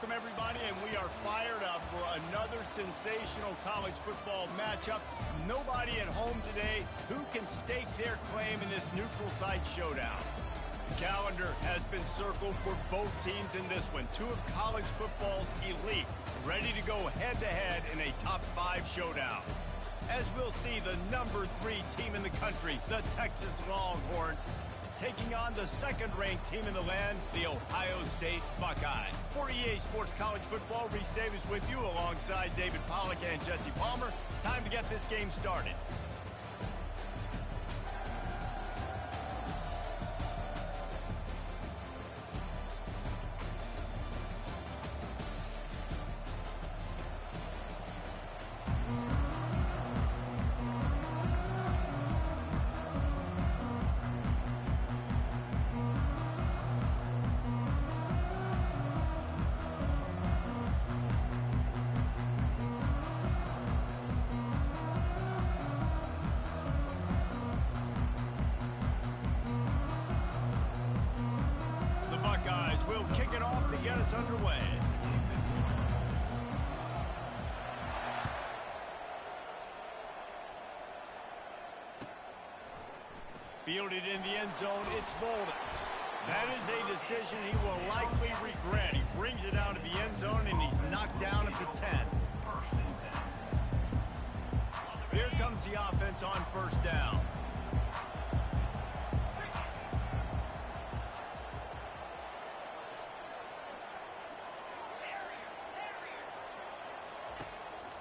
Welcome, everybody, and we are fired up for another sensational college football matchup. Nobody at home today who can stake their claim in this neutral site showdown. The calendar has been circled for both teams in this one. Two of college football's elite, ready to go head-to-head in a top-5 showdown. As we'll see, the number 3 team in the country, the Texas Longhorns, taking on the second-ranked team in the land, the Ohio State Buckeyes. For EA Sports College Football, Reese Davis with you alongside David Pollack and Jesse Palmer. Time to get this game started. We'll kick it off to get us underway. Fielded in the end zone, it's Bolden. That is a decision he will likely regret. He brings it down to the end zone, and he's knocked down at the 10. Here comes the offense on first down.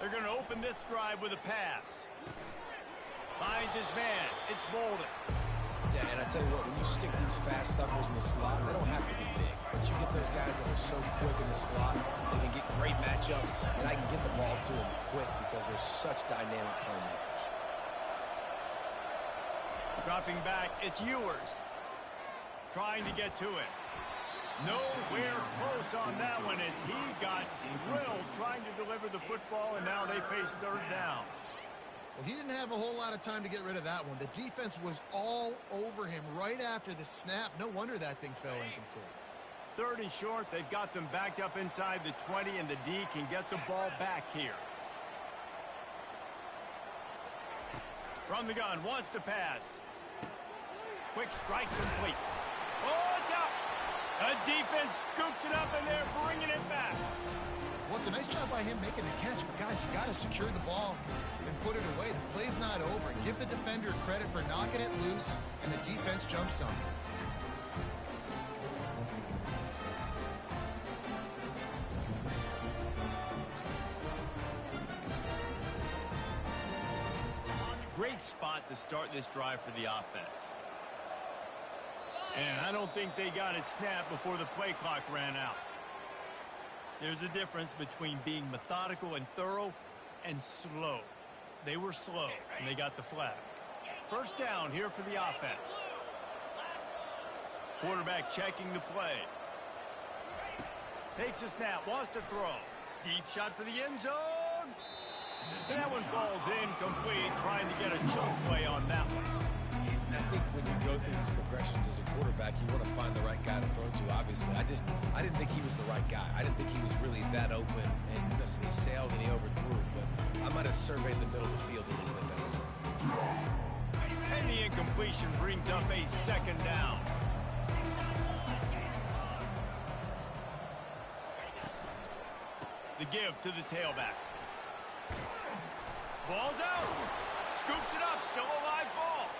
They're going to open this drive with a pass. Finds his man. It's Bolden. Yeah, and I tell you what, when you stick these fast suckers in the slot, they don't have to be big. But you get those guys that are so quick in the slot, they can get great matchups, and I can get the ball to them quick because they're such dynamic playmakers. Dropping back, it's Ewers. Trying to get to it. Nowhere close on that one as he got drilled trying to deliver the football, and now they face third down. Well, he didn't have a whole lot of time to get rid of that one. The defense was all over him right after the snap. No wonder that thing fell incomplete. Third and short, they've got them backed up inside the 20, and the D can get the ball back here. From the gun, wants to pass. Quick strike complete. Oh, it's out! The defense scoops it up, and they're bringing it back. Well, it's a nice job by him making the catch, but guys, you got to secure the ball and put it away. The play's not over. Give the defender credit for knocking it loose, and the defense jumps on it. Great spot to start this drive for the offense. And I don't think they got it snapped before the play clock ran out. There's a difference between being methodical and thorough and slow. They were slow, and they got the flag. First down here for the offense. Quarterback checking the play. Takes a snap, wants to throw. Deep shot for the end zone. And that one falls incomplete, trying to get a choke play on that one. I think when you go through these progressions as a quarterback, you want to find the right guy to throw to, obviously. I didn't think he was the right guy. I didn't think he was really that open. And listen, he sailed and he overthrew it, but I might have surveyed the middle of the field a little bit better. And the incompletion brings up a second down. The give to the tailback. Ball's out. Scoops it up. Still a live ball.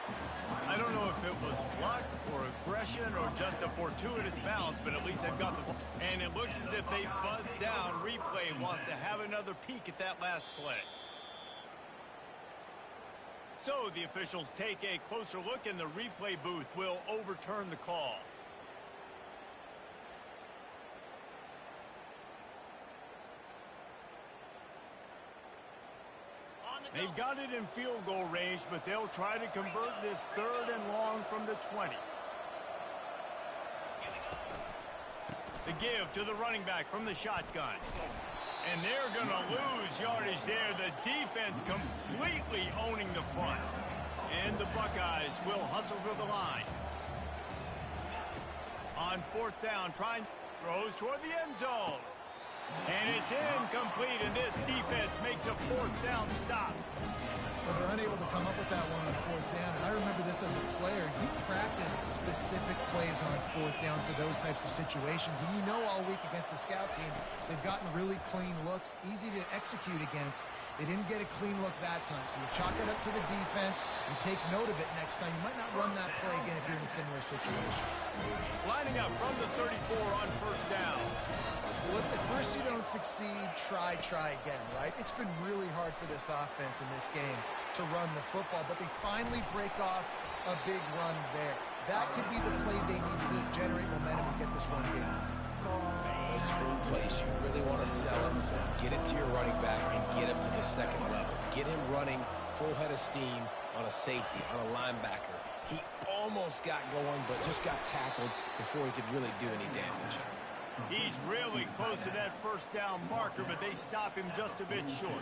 I don't know if it was luck or aggression or just a fortuitous bounce, but at least they've got the ball. And it looks as if they buzzed down. Replay wants to have another peek at that last play. So the officials take a closer look, and the replay booth will overturn the call. They've got it in field goal range, but they'll try to convert this third and long from the 20. The give to the running back from the shotgun. And they're going to lose yardage there. The defense completely owning the front. And the Buckeyes will hustle to the line. On fourth down, throws toward the end zone. And it's incomplete, and this defense makes a fourth down stop. But they're unable to come up with that one on fourth down. And I remember this as a player. You practice specific plays on fourth down for those types of situations. And you know all week against the scout team, they've gotten really clean looks, easy to execute against. They didn't get a clean look that time. So you chalk it up to the defense and take note of it next time. You might not run that play again if you're in a similar situation. Lining up from the 34 on first down. Well, if at first you don't succeed, try again, right? It's been really hard for this offense in this game to run the football, but they finally break off a big run there. That could be the play they need to generate momentum and get this run game. Those screen plays, you really want to sell it, get it to your running back, and get him to the second level. Get him running full head of steam on a safety, on a linebacker. He almost got going, but just got tackled before he could really do any damage. He's really close to that first down marker, but they stop him just a bit short.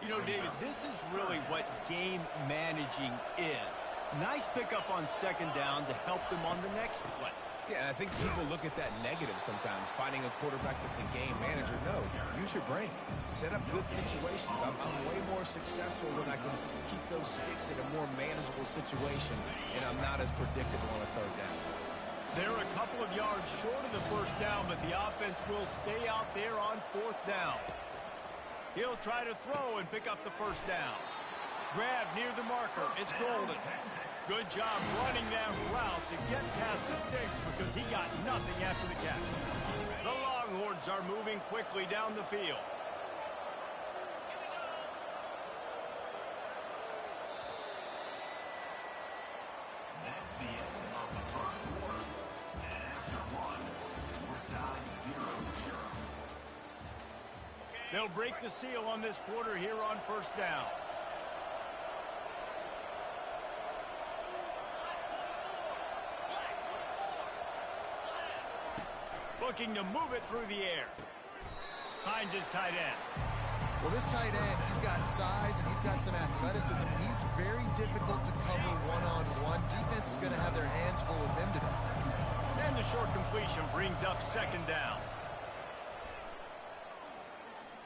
You know, David, this is really what game managing is. Nice pickup on second down to help them on the next play. Yeah, and I think people look at that negative sometimes, finding a quarterback that's a game manager. No, use your brain. Set up good situations. I'm way more successful when I can keep those sticks in a more manageable situation, and I'm not as predictable on a third down. They're a couple of yards short of the first down, but the offense will stay out there on fourth down. He'll try to throw and pick up the first down. Grab near the marker. It's Golden. Good job running that route to get past the sticks because he got nothing after the catch. The Longhorns are moving quickly down the field. They'll break the seal on this quarter here on first down. Looking to move it through the air. Hines is tight end. Well, this tight end, he's got size and he's got some athleticism, and he's very difficult to cover one-on-one. Defense is going to have their hands full with him today. And the short completion brings up second down.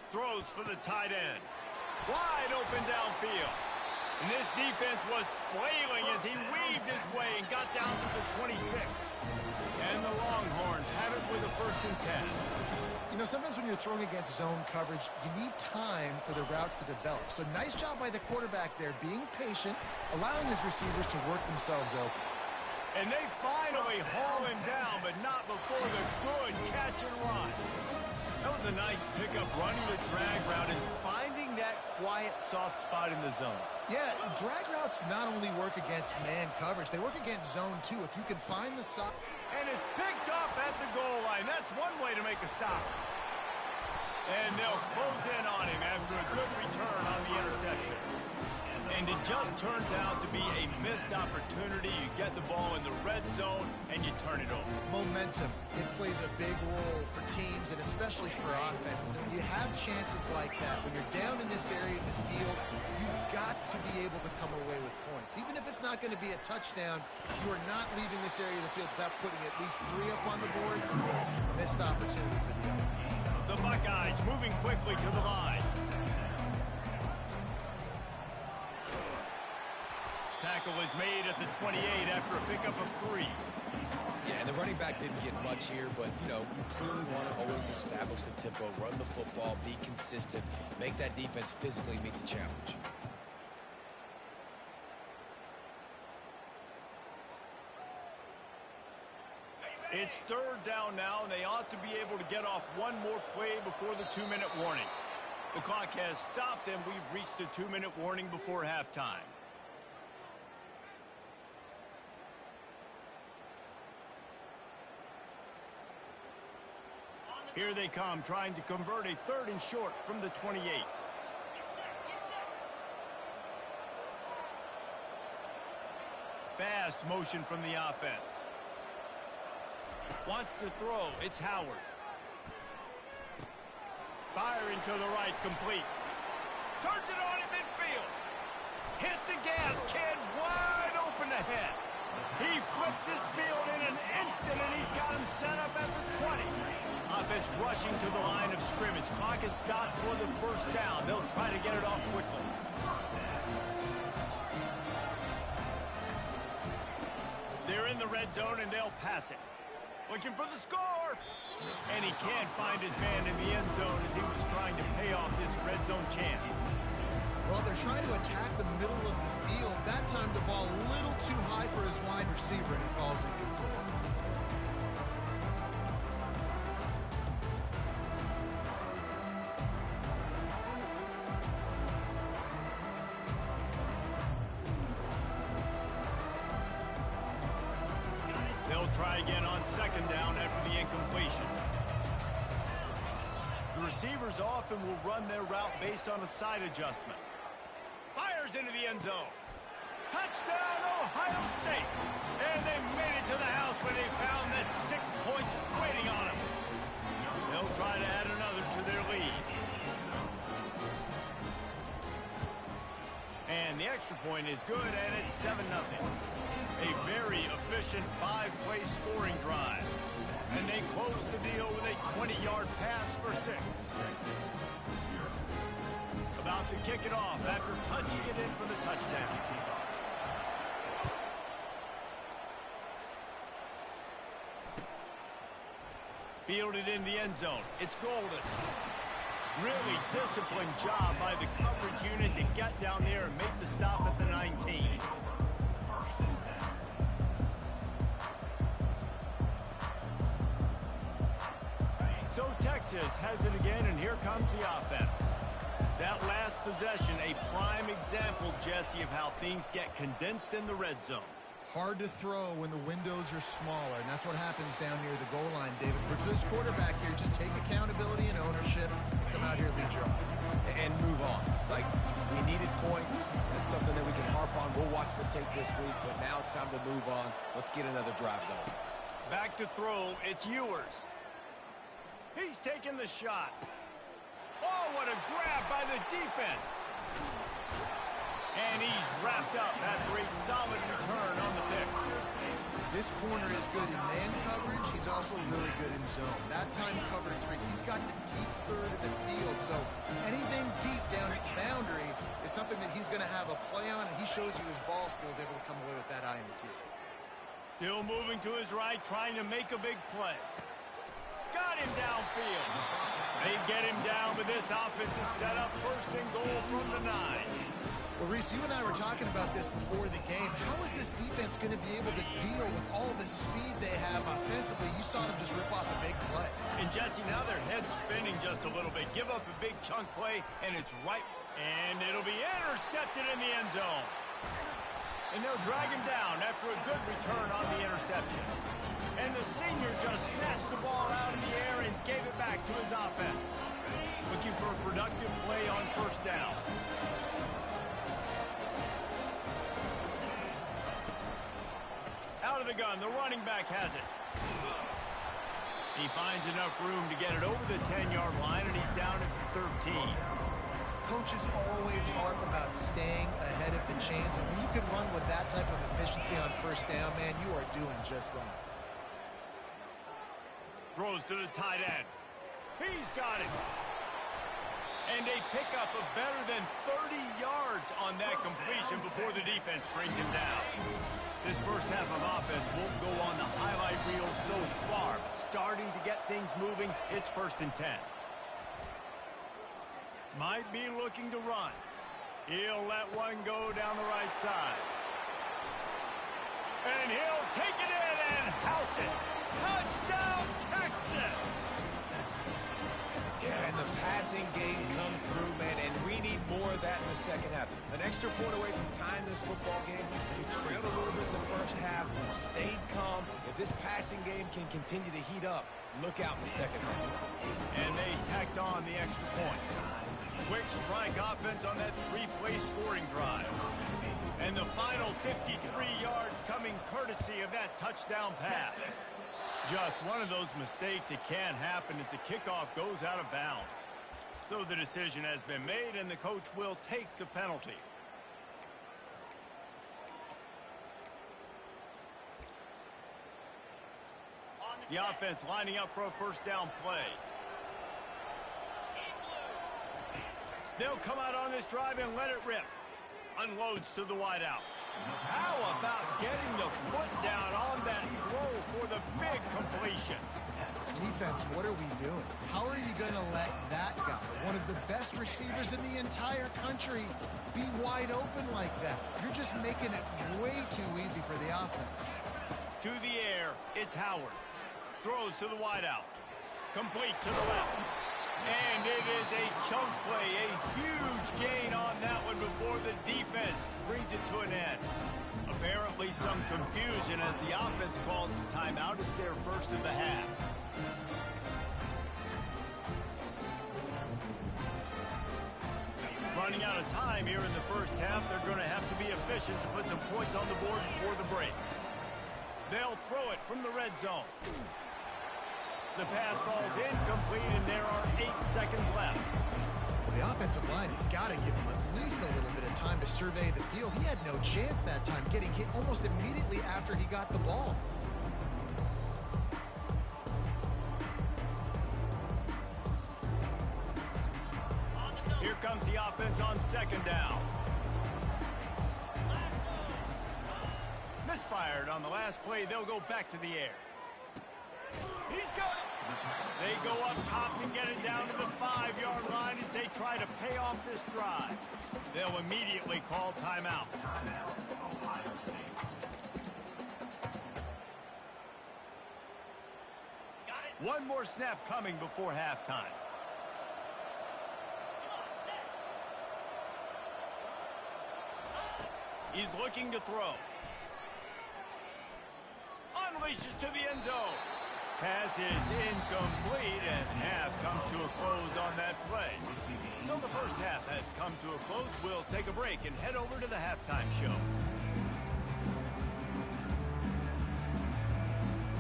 Throws for the tight end. Wide open downfield. And this defense was flailing as he weaved his way and got down to the 26. And the Longhorns have it with a 1st and 10. You know, sometimes when you're throwing against zone coverage, you need time for the routes to develop. So nice job by the quarterback there, being patient, allowing his receivers to work themselves open. And they finally haul him down, but not before the good catch and run. That was a nice pickup, running the drag route and finding that quiet, soft spot in the zone. Yeah, drag routes not only work against man coverage, they work against zone too. If you can find the soft... And it's picked off at the goal line. That's one way to make a stop. And they'll close in on him after a good return on the interception. And it just turns out to be a missed opportunity. You get the ball in the red zone, and you turn it over. Momentum. It plays a big role for teams, and especially for offenses. And when you have chances like that, when you're down in this area of the field, you've got to be able to come away with points. Even if it's not going to be a touchdown, you are not leaving this area of the field without putting at least 3 up on the board. Missed opportunity for the other. The Buckeyes moving quickly to the line. Tackle is made at the 28 after a pickup of 3. Yeah, and the running back didn't get much here, but, you know, you clearly want to always establish the tempo, run the football, be consistent, make that defense physically meet the challenge. It's 3rd down now, and they ought to be able to get off one more play before the 2-minute warning. The clock has stopped, and we've reached the 2-minute warning before halftime. Here they come, trying to convert a 3rd and short from the 28. Fast motion from the offense. Wants to throw. It's Howard. Firing to the right, complete. Turns it on in midfield. Hit the gas, kid. Wide open ahead. He flips his field in an instant, and he's got him set up at the 20. Offense rushing to the line of scrimmage. Clock is stopped for the first down. They'll try to get it off quickly. They're in the red zone, and they'll pass it. Looking for the score. And he can't find his man in the end zone as he was trying to pay off this red zone chance. Well, they're trying to attack the middle of the field. That time the ball a little too high for his wide receiver, and he falls incomplete. They'll try again on second down after the incompletion. The receivers often will run their route based on a side adjustment. Fires into the end zone. Touchdown, Ohio State. And they made it to the house when they found that 6 points waiting on them. They'll try to add another to their lead. And the extra point is good, and it's 7-0. A very efficient 5-play scoring drive. And they close the deal with a 20-yard pass for 6. About to kick it off after punching it in for the touchdown. Fielded in the end zone. It's Golden. Really disciplined job by the coverage unit to get down there and make the stop at the 19. So Texas has it again, and here comes the offense. That last possession, a prime example, Jesse, of how things get condensed in the red zone. Hard to throw when the windows are smaller, and that's what happens down near the goal line, David. But for this quarterback here, just take accountability and ownership. Come out here, lead your offense. And move on. Like, we needed points. That's something that we can harp on. We'll watch the tape this week, but now it's time to move on. Let's get another drive going. Back to throw, it's Ewers. He's taking the shot. Oh, what a grab by the defense. And he's wrapped up after a solid return on the pick. This corner is good in man coverage. He's also really good in zone. That time cover 3. He's got the deep third of the field. So anything deep down at the boundary is something that he's going to have a play on. And he shows you his ball skills, able to come away with that INT. Still moving to his right, trying to make a big play. Got him downfield. They get him down, but this offense is set up first and goal from the 9. Well, Reese, you and I were talking about this before the game. How is this defense going to be able to deal with all the speed they have offensively? You saw them just rip off a big play. And Jesse, now their head's spinning just a little bit. Give up a big chunk play, and it's right. And it'll be intercepted in the end zone. And they'll drag him down after a good return on the interception. And the senior just snatched the ball out in the air and gave it back to his offense. Looking for a productive play on first down. Out of the gun, the running back has it. He finds enough room to get it over the 10-yard line, and he's down at the 13. Coaches always harp about staying ahead of the chains, and when you can run with that type of efficiency on first down, man, you are doing just that. Throws to the tight end. He's got it. And they pick up a better than 30 yards on that completion before the defense brings him down. This first half of offense won't go on the highlight reel so far, but starting to get things moving, it's 1st and 10. Might be looking to run. He'll let one go down the right side. And he'll take it in and house it. Touchdown, Texas! Yeah, and the passing game comes through, man, and we need more of that in the second half. An extra point away from tying this football game. We trailed a little bit in the first half, stayed calm. If this passing game can continue to heat up, look out in the second half. And they tacked on the extra point. Quick strike offense on that 3-play scoring drive. And the final 53 yards coming courtesy of that touchdown pass. Just one of those mistakes that can happen as the kickoff goes out of bounds. So the decision has been made, and the coach will take the penalty. On the The offense lining up for a first down play. They'll come out on this drive and let it rip. Unloads to the wideout. How about getting the foot down on that throw for the big completion? Defense, what are we doing? How are you going to let that guy, one of the best receivers in the entire country, be wide open like that? You're just making it way too easy for the offense. To the air, it's Howard. Throws to the wideout. Complete to the left. And it is a chunk play, a huge gain on that one before the defense brings it to an end. Apparently some confusion as the offense calls the timeout. It's their first of the half. Running out of time here in the first half. They're going to have to be efficient to put some points on the board before the break. They'll throw it from the red zone. The pass falls incomplete, and there are 8 seconds left. The offensive line has got to give him at least a little bit of time to survey the field. He had no chance that time, getting hit almost immediately after he got the ball. Here comes the offense on second down. Misfired on the last play. They'll go back to the air. He's got it. They go up top to get it down to the 5-yard line as they try to pay off this drive. They'll immediately call timeout. One more snap coming before halftime. He's looking to throw. Unleashes to the end zone. Pass is incomplete, and half comes to a close on that play. So the first half has come to a close. We'll take a break and head over to the halftime show.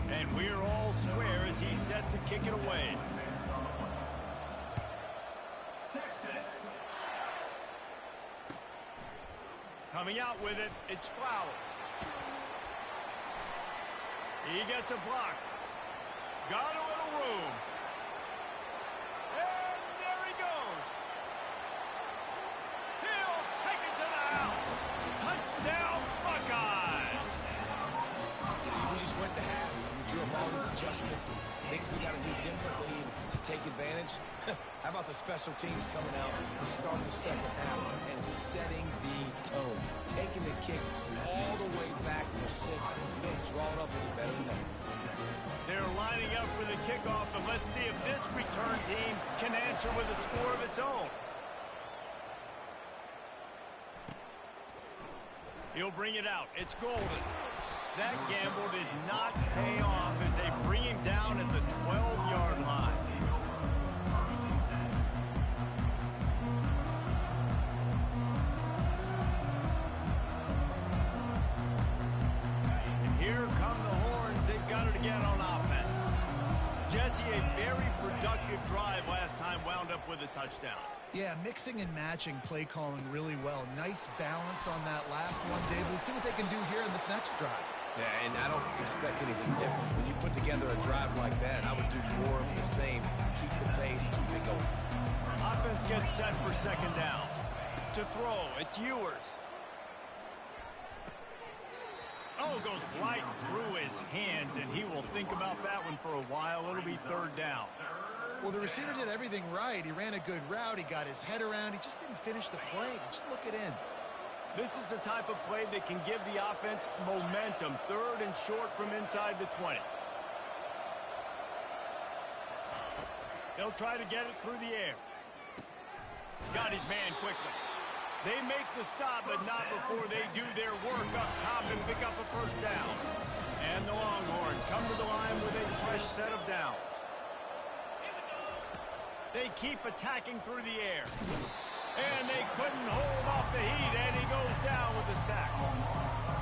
And we're all square as he's set to kick it away. Coming out with it, it's Flowers. He gets a block. Got a little room. And there he goes. He'll take it to the house. Touchdown, Buckeyes. We just went to half. We drew up all these adjustments and things we got to do differently to take advantage. How about the special teams coming out to start the second half and setting the tone? Taking the kick all the way back for 6. You don't draw it up any better than that. They're lining up for the kickoff, and let's see if this return team can answer with a score of its own. He'll bring it out. It's Golden. That gamble did not pay off as they bring him down at the 12-yard line. Here come the horns. They've got it again on offense. Jesse, a very productive drive last time, wound up with a touchdown. Yeah, mixing and matching play calling really well. Nice balance on that last one, David. Let's see what they can do here in this next drive. Yeah, and I don't expect anything different. When you put together a drive like that, I would do more of the same. Keep the pace, keep it going. Offense gets set for second down. To throw, it's Ewers. Oh, goes right through his hands, and he will think about that one for a while. It'll be third down. Well, the receiver did everything right. He ran a good route. He got his head around. He just didn't finish the play. Just look it in. This is the type of play that can give the offense momentum. Third and short from inside the 20. They'll try to get it through the air. Got his man quickly. They make the stop, but not before they do their work up top and pick up a first down. And the Longhorns come to the line with a fresh set of downs. They keep attacking through the air. And they couldn't hold off the heat, and he goes down with a sack.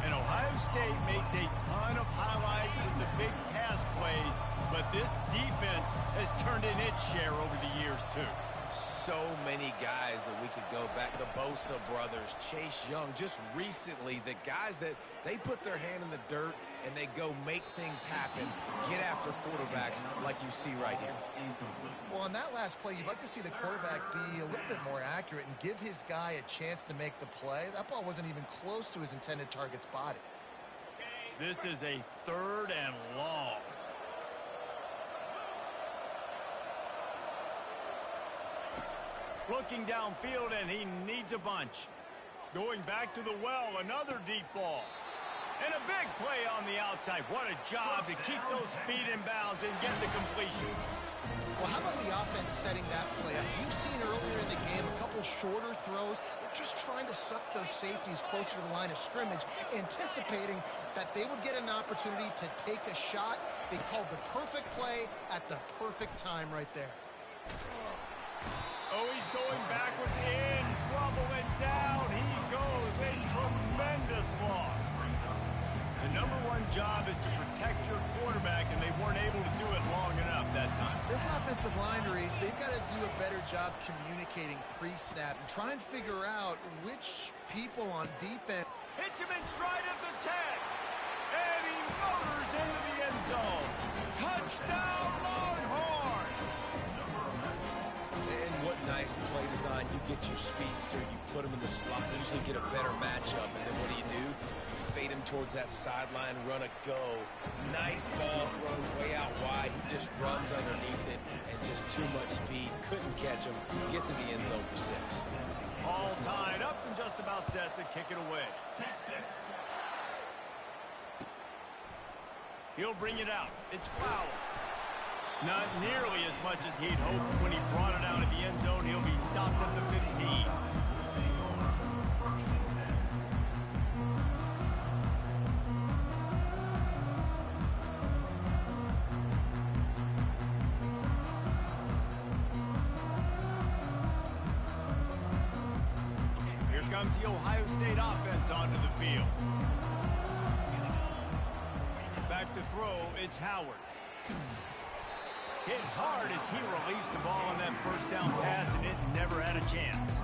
And Ohio State makes a ton of highlights with the big pass plays, but this defense has turned in its share over the years, too. So many guys that we could go back. The Bosa brothers, Chase Young, just recently, the guys that they put their hand in the dirt and they go make things happen, get after quarterbacks like you see right here. Well, on that last play, you'd like to see the quarterback be a little bit more accurate and give his guy a chance to make the play. That ball wasn't even close to his intended target's body. This is a 3rd and long. Looking downfield, and he needs a bunch. Going back to the well, another deep ball. And a big play on the outside. What a job to keep those feet in bounds and get the completion. Well, how about the offense setting that play up? You've seen earlier in the game a couple shorter throws. They're just trying to suck those safeties closer to the line of scrimmage, anticipating that they would get an opportunity to take a shot. They called the perfect play at the perfect time right there. Oh, he's going backwards, in trouble, and down he goes. A tremendous loss. The #1 job is to protect your quarterback, and they weren't able to do it long enough that time. This offensive line, Reese, they've got to do a better job communicating pre-snap and try and figure out which people on defense. Hits him in stride at the 10. And he motors into the end zone. Touchdown, Longhorn! And what nice play design. You get your speedster, you put him in the slot, usually get a better matchup, and then what do? You fade him towards that sideline, run a go. Nice ball thrown way out wide. He just runs underneath it, and just too much speed. Couldn't catch him. Gets in the end zone for 6. All tied up and just about set to kick it away. He'll bring it out. It's Flowers. Not nearly as much as he'd hoped when he brought it out of the end zone. He'll be stopped at the 15. Here comes the Ohio State offense onto the field. Back to throw, it's Howard. Hit hard as he released the ball on that first down pass, and it never had a chance.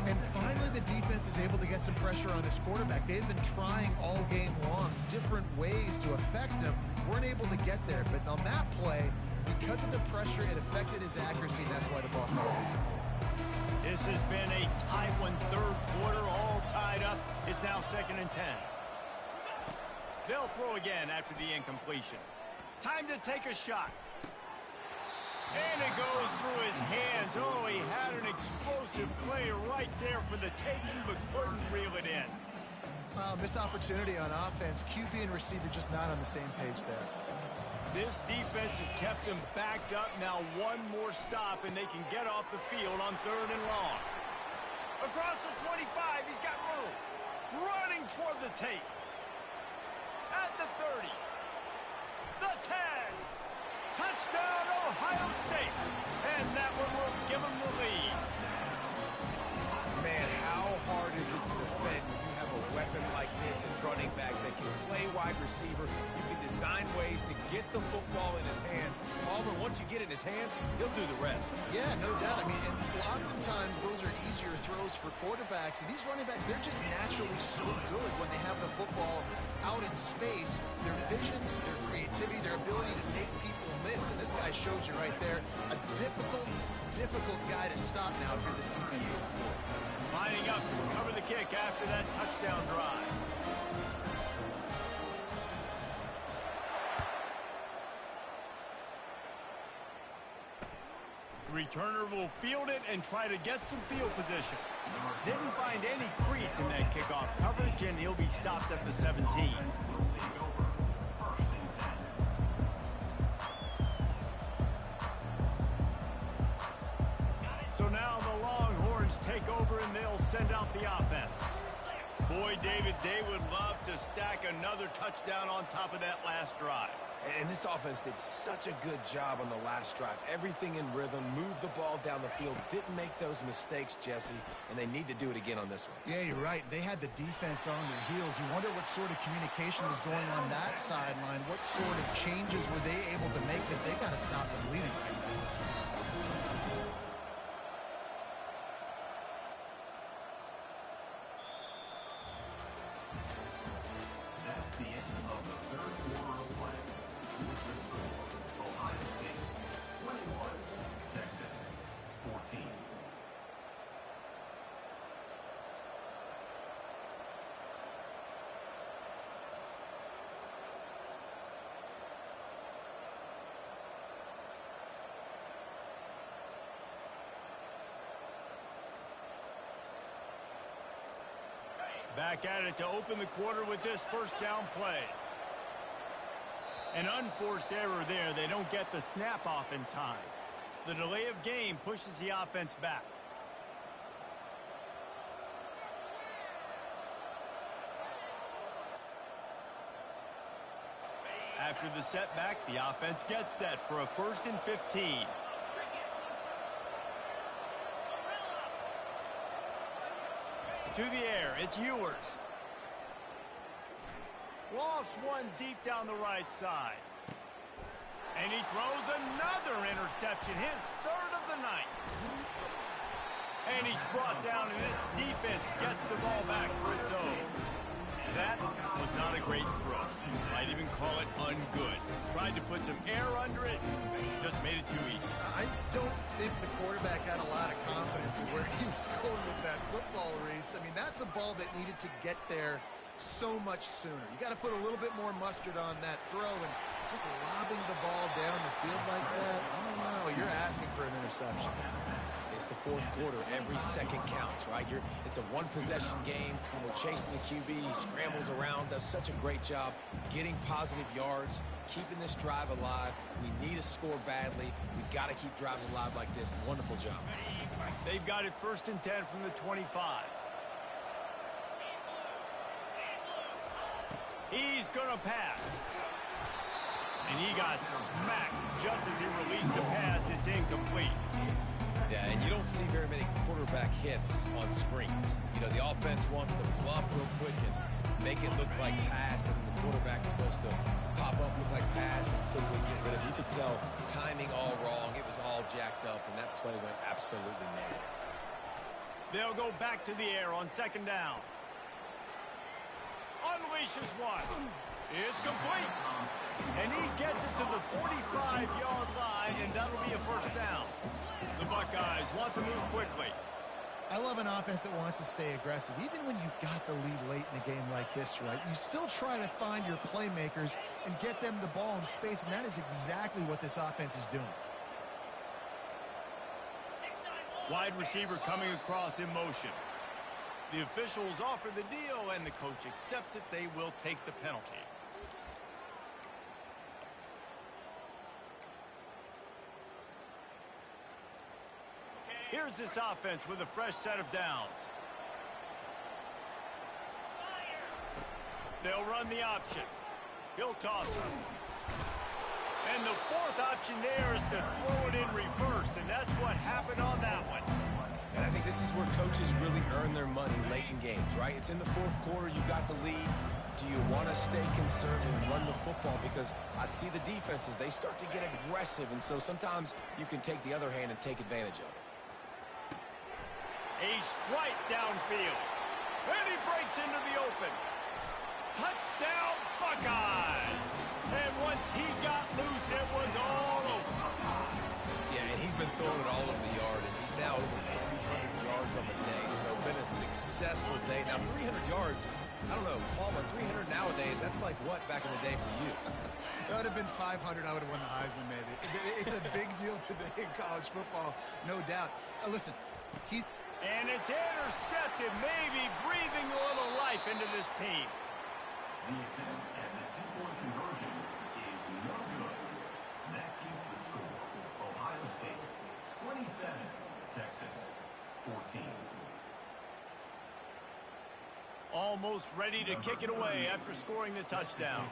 And finally, the defense is able to get some pressure on this quarterback. They've been trying all game long different ways to affect him. Weren't able to get there, but on that play, because of the pressure, it affected his accuracy, and that's why the ball falls into play. This has been a tight one, 3rd quarter, all tied up. It's now 2nd and 10. They'll throw again after the incompletion. Time to take a shot. And it goes through his hands. Oh, he had an explosive play right there for the taking, but couldn't reel it in. Missed opportunity on offense. QB and receiver just not on the same page there. This defense has kept them backed up. Now one more stop, and they can get off the field on 3rd and long. Across the 25, he's got room. Running toward the tape. At the 30. The 10. Touchdown, Ohio State. And that one will give them the lead. Man, how hard is it to defend when you have a weapon like this at running back that can play wide receiver? You can design ways to get the football in his hand. Palmer, once you get it in his hands, he'll do the rest. Yeah, no doubt. I mean, and oftentimes those are easier throws for quarterbacks. And these running backs, they're just naturally so good when they have the football out in space. Their vision, their creativity, their ability to make people miss. And this guy shows you right there, a difficult guy to stop now if you're this defense moving forward. Lining up to cover the kick after that touchdown drive. The returner will field it and try to get some field position. Didn't find any crease in that kickoff coverage, and he'll be stopped at the 17. So now the Longhorns take over, and they'll send out the offense. Boy, David, they would love to stack another touchdown on top of that last drive. And this offense did such a good job on the last drive. Everything in rhythm, moved the ball down the field, didn't make those mistakes, Jesse, and they need to do it again on this one. Yeah, you're right. They had the defense on their heels. You wonder what sort of communication was going on that sideline. What sort of changes were they able to make, because they got to stop the bleeding right now. Back at it to open the quarter with this first down play. An unforced error there. They don't get the snap off in time. The delay of game pushes the offense back. After the setback, the offense gets set for a 1st and 15. To the air, it's Ewers. Lost one deep down the right side. And he throws another interception, his 3rd of the night. And he's brought down, and this defense gets the ball back for its own. That was not a great throw. Might even call it ungood. Tried to put some air under it, just made it too easy. I don't think the quarterback had a lot of confidence in where he was going with that football, Reese. I mean, that's a ball that needed to get there so much sooner. You got to put a little bit more mustard on that throw, and just lobbing the ball down the field like that, I don't know. You're asking for an interception. It's the 4th quarter. Every second counts, right? It's a one-possession game. We're chasing the QB. He scrambles around, does such a great job getting positive yards, keeping this drive alive. We need to score badly. We've got to keep drives alive like this. Wonderful job. They've got it 1st and 10 from the 25. He's going to pass. And he got smacked just as he released the pass. It's incomplete. Yeah, and you don't see very many quarterback hits on screens. You know, the offense wants to bluff real quick and make it look like pass, and the quarterback's supposed to pop up, look like pass, and quickly get rid of it. You could tell timing all wrong. It was all jacked up, and that play went absolutely nowhere. They'll go back to the air on 2nd down. Unleashes one. It's complete. And he gets it to the 45-yard line, and that'll be a 1st down. The Buckeyes want to move quickly. I love an offense that wants to stay aggressive. Even when you've got the lead late in a game like this, right, you still try to find your playmakers and get them the ball in space, and that is exactly what this offense is doing. Wide receiver coming across in motion. The officials offer the deal, and the coach accepts it. They will take the penalty. Here's this offense with a fresh set of downs. They'll run the option. He'll toss it. And the 4th option there is to throw it in reverse, and that's what happened on that one. And I think this is where coaches really earn their money late in games, right? It's in the 4th quarter. You got the lead. Do you want to stay conservative and run the football? Because I see the defenses, they start to get aggressive, and so sometimes you can take the other hand and take advantage of it. A strike downfield. And he breaks into the open. Touchdown, Buckeyes! And once he got loose, it was all over. Yeah, and he's been throwing it all over the yard, and he's now over 300 yards on the day. So been a successful day. Now, 300 yards, I don't know, Palmer, 300 nowadays, that's like what back in the day for you? That would have been 500. I would have won the Heisman, maybe. It's a big deal today in college football, no doubt. Listen, he's... And it's intercepted, maybe breathing a little life into this team. The attempt at the 2-point conversion is no good. That keeps the score. Ohio State 27, Texas 14. Almost ready to kick it away after scoring the touchdown.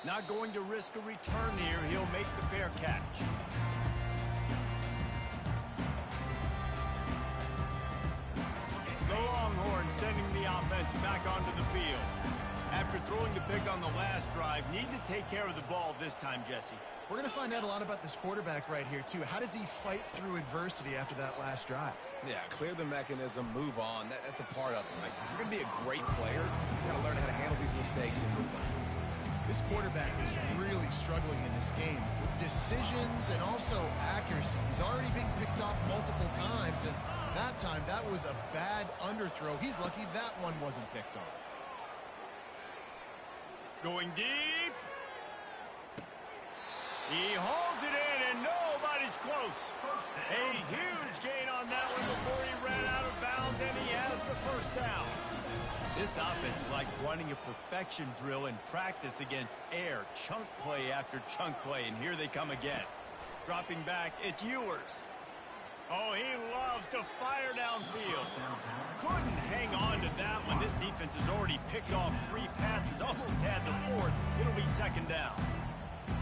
Not going to risk a return here. He'll make the fair catch. The Longhorns sending the offense back onto the field. After throwing the pick on the last drive, need to take care of the ball this time, Jesse. We're going to find out a lot about this quarterback right here, too. How does he fight through adversity after that last drive? Yeah, clear the mechanism, move on. That's a part of it. Like, if you're going to be a great player, you got to learn how to handle these mistakes and move on. This quarterback is really struggling in this game with decisions and also accuracy. He's already been picked off multiple times, and that time, that was a bad underthrow. He's lucky that one wasn't picked off. Going deep. He hauls it in, and no close. A huge gain on that one before he ran out of bounds, and he has the first down. This offense is like running a perfection drill in practice against air. Chunk play after chunk play, and here they come again. Dropping back, it's Ewers. Oh, he loves to fire downfield. Couldn't hang on to that one. This defense has already picked off 3 passes, almost had the 4th. It'll be second down.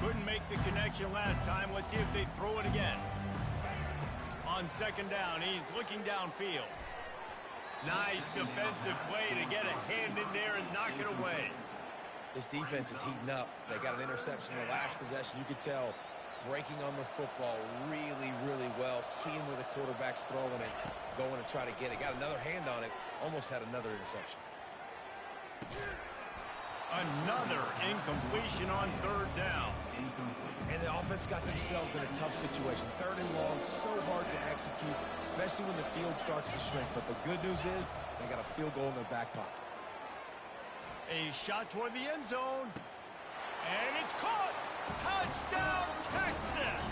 Couldn't make the connection last time. Let's see if they throw it again. On second down, he's looking downfield. Nice defensive play to get a hand in there and knock it away. This defense is heating up. They got an interception in the last possession. You could tell breaking on the football really, really well, seeing where the quarterback's throwing it, going to try to get it. Got another hand on it, almost had another interception. Another incompletion on third down. And the offense got themselves in a tough situation. Third and long, so hard to execute, especially when the field starts to shrink. But the good news is they got a field goal in their back pocket. A shot toward the end zone. And it's caught. Touchdown, Texas!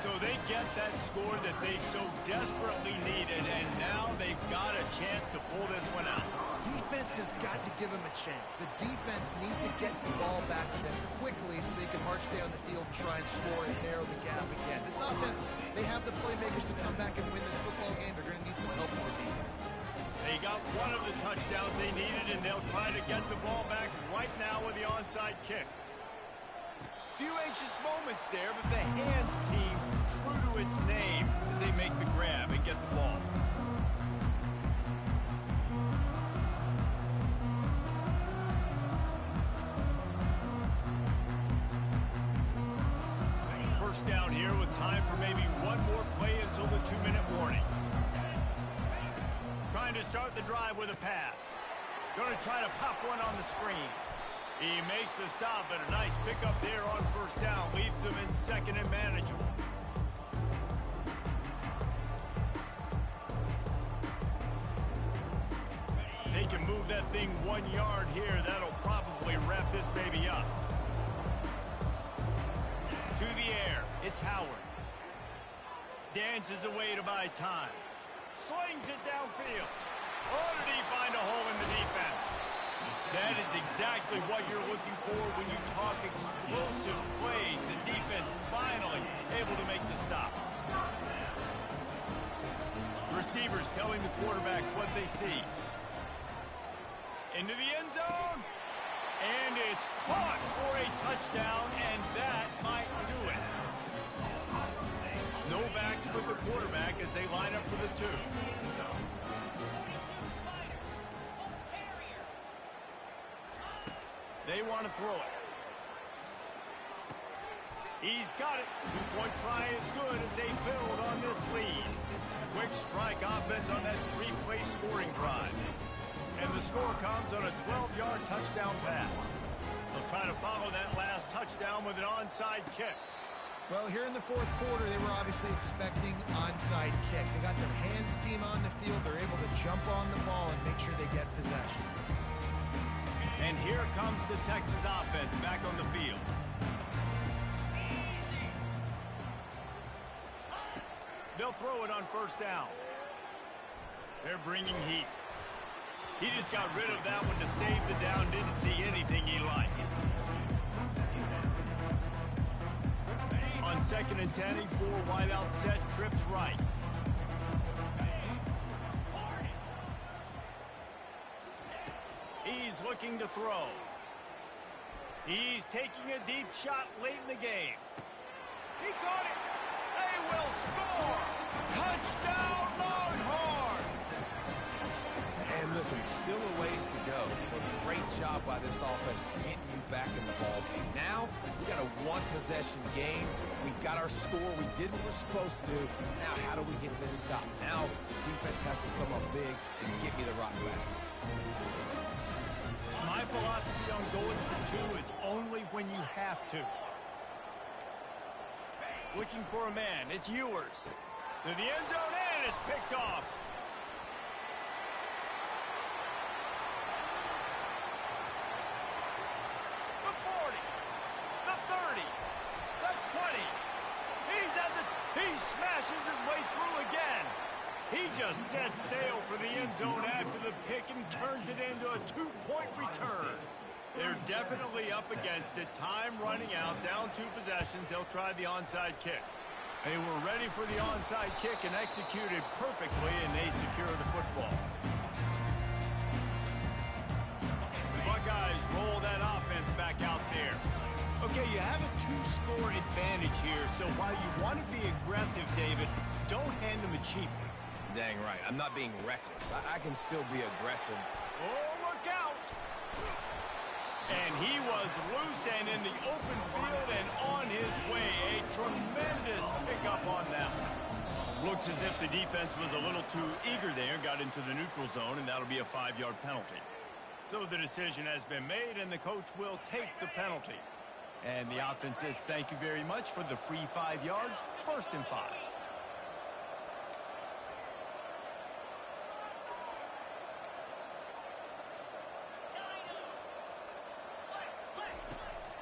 So they get that score that they so desperately needed, and now they've got a chance to pull this one out. Defense has got to give them a chance. The defense needs to get the ball back to them quickly so they can march down the field and try and score and narrow the gap again. This offense, they have the playmakers to come back and win this football game. They're going to need some help from the defense. They got one of the touchdowns they needed, and they'll try to get the ball back right now with the onside kick. Few anxious moments there, but the hands team, true to its name, as they make the grab and get the ball. First down here with time for maybe one more play until the 2-minute warning. Trying to start the drive with a pass. Going to try to pop one on the screen. He makes the stop, and a nice pickup there on first down. Leaves them in second and manageable. If they can move that thing 1 yard here, that'll probably wrap this baby up. To the air, it's Howard. Dances away to buy time. Slings it downfield. Oh, did he find a hole in the defense? That is exactly what you're looking for when you talk explosive plays. The defense finally able to make the stop. Receivers telling the quarterback what they see. Into the end zone. And it's caught for a touchdown, and that might do it. No backs with the quarterback as they line up for the 2. They want to throw it. He's got it. 2-point try is good as they build on this lead. Quick strike offense on that 3-play scoring drive. And the score comes on a 12-yard touchdown pass. They'll try to follow that last touchdown with an onside kick. Well, here in the fourth quarter, they were obviously expecting onside kick. They got their hands team on the field. They're able to jump on the ball and make sure they get possession. And here comes the Texas offense back on the field. They'll throw it on first down. They're bringing heat. He just got rid of that one to save the down. Didn't see anything he liked. On second and 10, he 4 wide out set, trips right. He's looking to throw. He's taking a deep shot late in the game. He caught it. They will score. Touchdown, Longhorns. And listen, still a ways to go, but great job by this offense getting you back in the ball game. Now, we got a one-possession game. We got our score. We did what we're supposed to do. Now, how do we get this stopped? Now, defense has to come up big and get me the rock back. My philosophy on going for 2 is only when you have to. Looking for a man. It's Ewers. To the end zone, and it's picked off. The 40. The 30. The 20. He just sets sail for the end zone after the pick and turns it into a 2-point return. They're definitely up against it. Time running out, down 2 possessions. They'll try the onside kick. They were ready for the onside kick and executed perfectly, and they secure the football. The Buckeyes roll that offense back out there. Okay, you have a 2-score advantage here, so while you want to be aggressive, David, don't hand them a cheap one. Dang right. I'm not being reckless. I can still be aggressive. Oh, look out! And he was loose and in the open field and on his way. A tremendous pickup on that one. Looks as if the defense was a little too eager there, got into the neutral zone, and that'll be a 5-yard penalty. So the decision has been made, and the coach will take the penalty. And the offense says thank you very much for the free 5 yards, 1st and 5.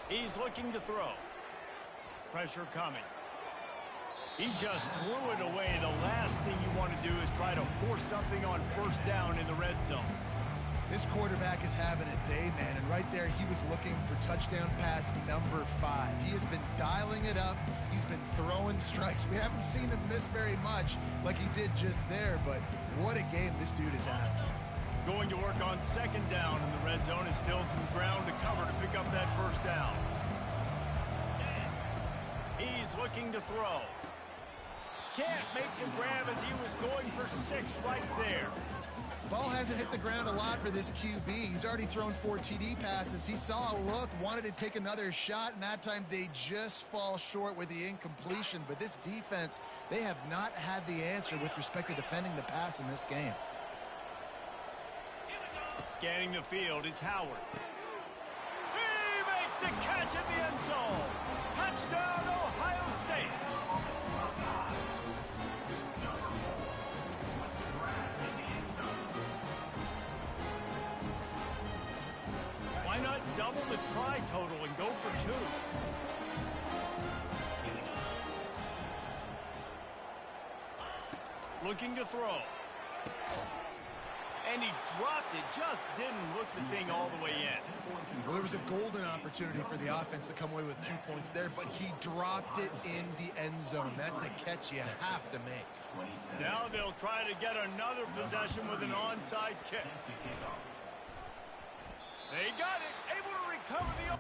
He's looking to throw. Pressure coming. He just threw it away. The last thing you want to do is try to force something on 1st down in the red zone. This quarterback is having a day, man, and right there he was looking for touchdown pass number 5. He has been dialing it up. He's been throwing strikes. We haven't seen him miss very much like he did just there, but what a game this dude is having. Going to work on 2nd down in the red zone, and still some ground to cover to pick up that 1st down. He's looking to throw. Can't make the grab as he was going for 6 right there. Ball hasn't hit the ground a lot for this QB. He's already thrown 4 TD passes. He saw a look, wanted to take another shot, and that time they just fall short with the incompletion. But this defense, they have not had the answer with respect to defending the pass in this game. Scanning the field, it's Howard. He makes the catch in the end zone. Touchdown, Ohio State. Why not double the try total and go for 2? Looking to throw. And he dropped it, just didn't look the thing all the way in. Well, there was a golden opportunity for the offense to come away with 2 points there, but he dropped it in the end zone. That's a catch you have to make. Now they'll try to get another possession with an onside kick. They got it, able to recover the...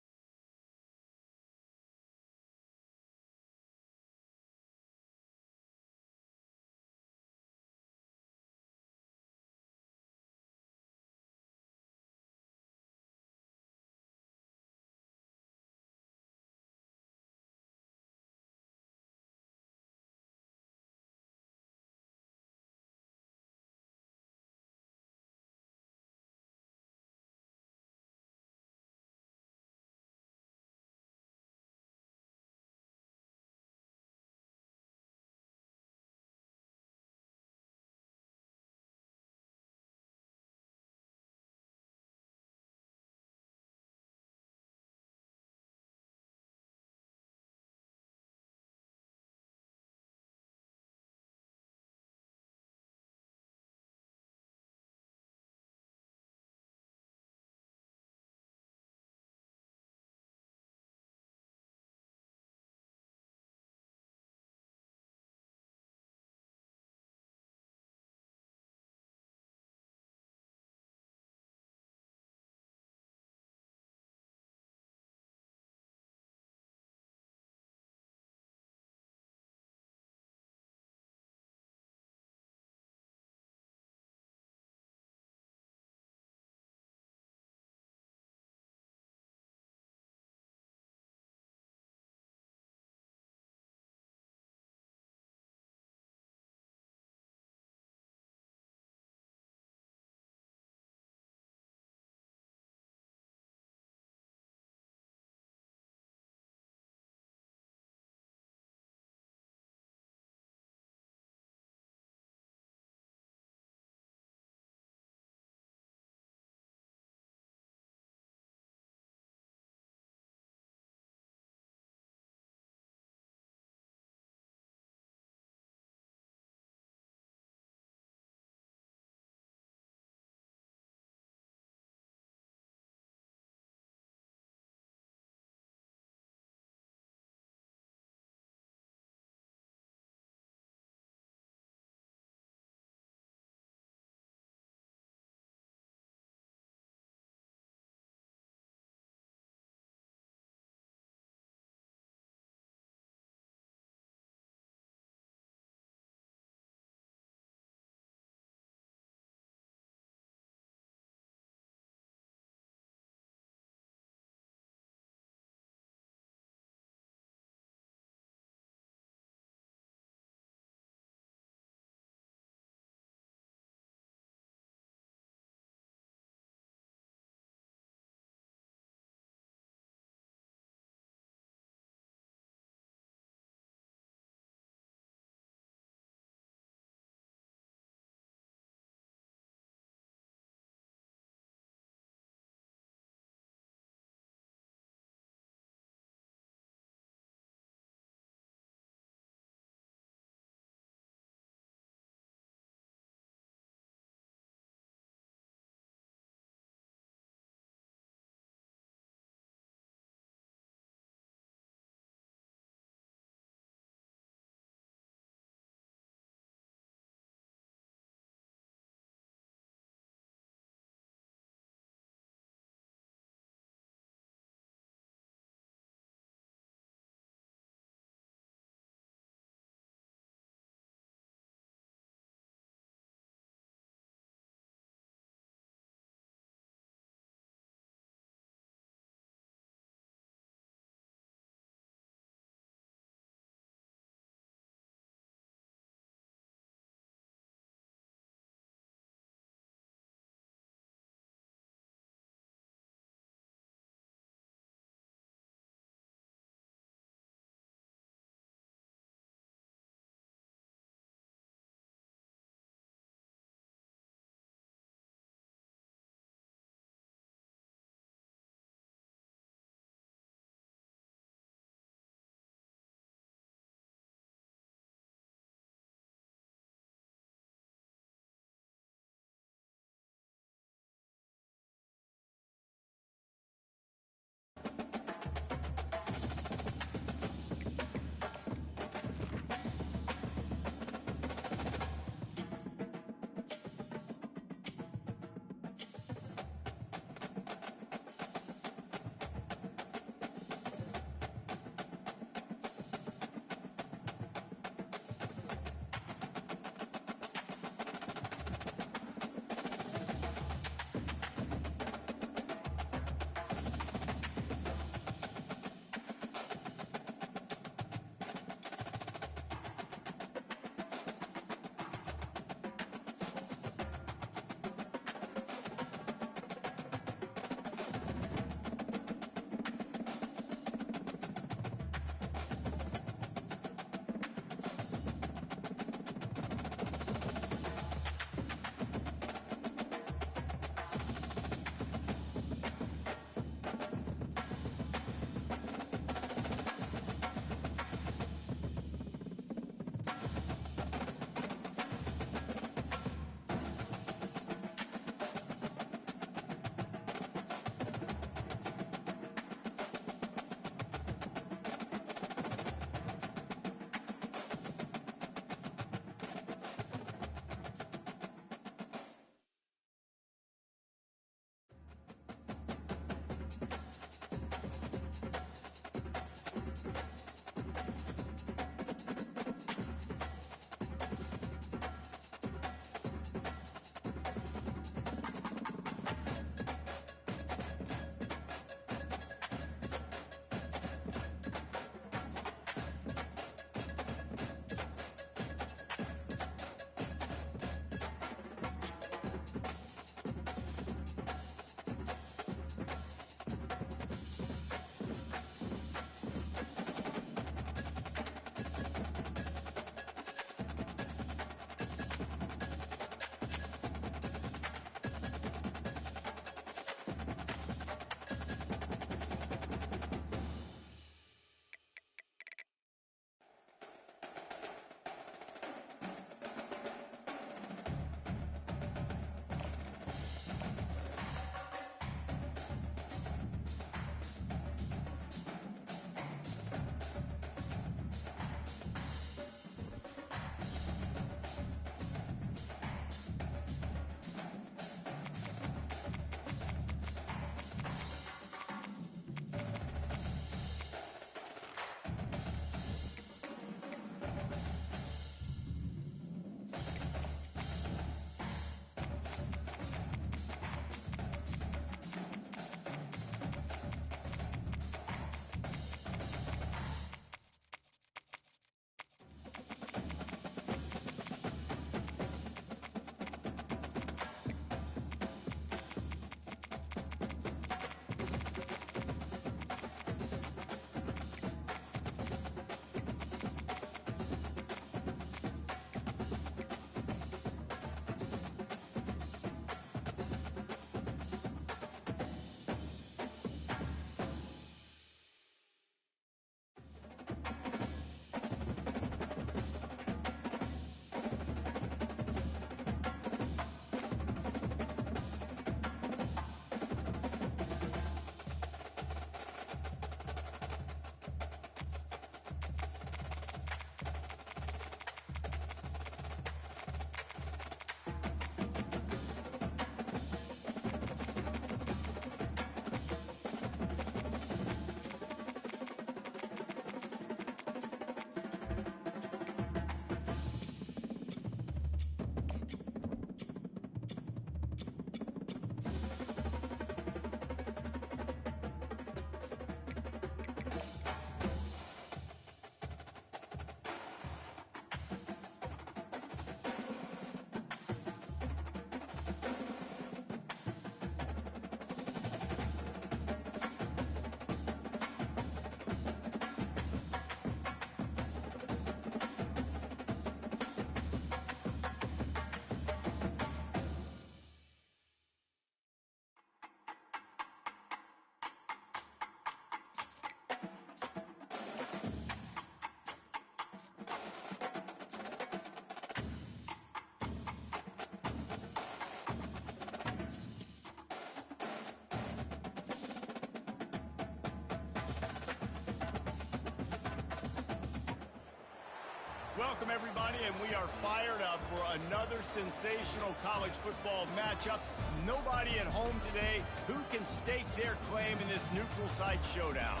Welcome, everybody, and we are fired up for another sensational college football matchup. Nobody at home today who can stake their claim in this neutral site showdown.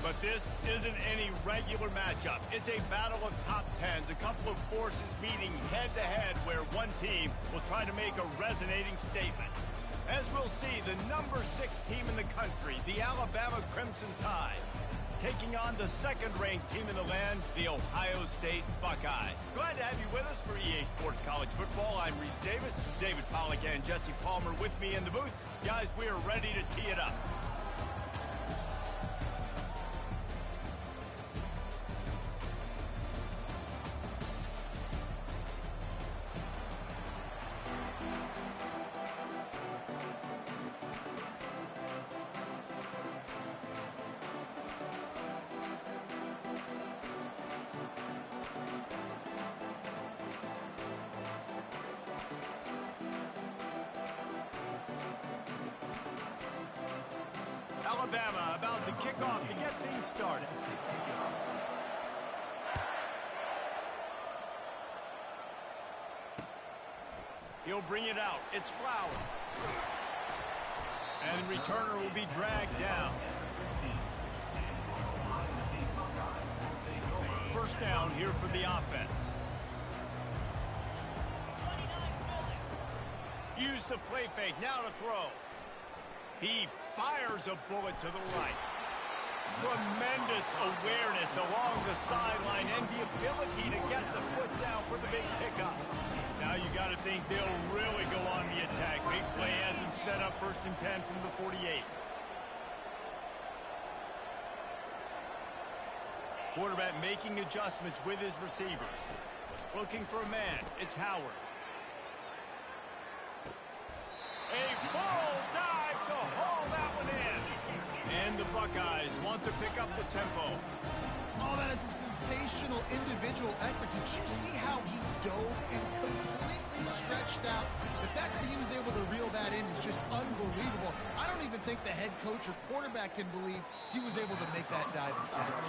But this isn't any regular matchup. It's a battle of top tens, a couple of forces meeting head-to-head where one team will try to make a resonating statement. As we'll see, the number 6 team in the country, the Alabama Crimson Tide, taking on the second-ranked team in the land, the Ohio State Buckeyes. Glad to have you with us for EA Sports College Football. I'm Reese Davis, David Pollack and Jesse Palmer with me in the booth. Guys, we are ready to tee it up. Alabama about to kick off to get things started. He'll bring it out. It's Flowers. And the returner will be dragged down. First down here for the offense. Use the play fake. Now to throw. He fires a bullet to the right. Tremendous awareness along the sideline and the ability to get the foot down for the big pickup. Now you got to think they'll really go on the attack. Big play has him set up 1st and 10 from the 48. Quarterback making adjustments with his receivers. Looking for a man. It's Howard. A full dive to haul that one in. And the Buckeyes want to pick up the tempo. Oh, that is a sensational individual effort. Did you see how he dove and completely stretched out? The fact that he was able to reel that in is just unbelievable. I don't even think the head coach or quarterback can believe he was able to make that dive and catch.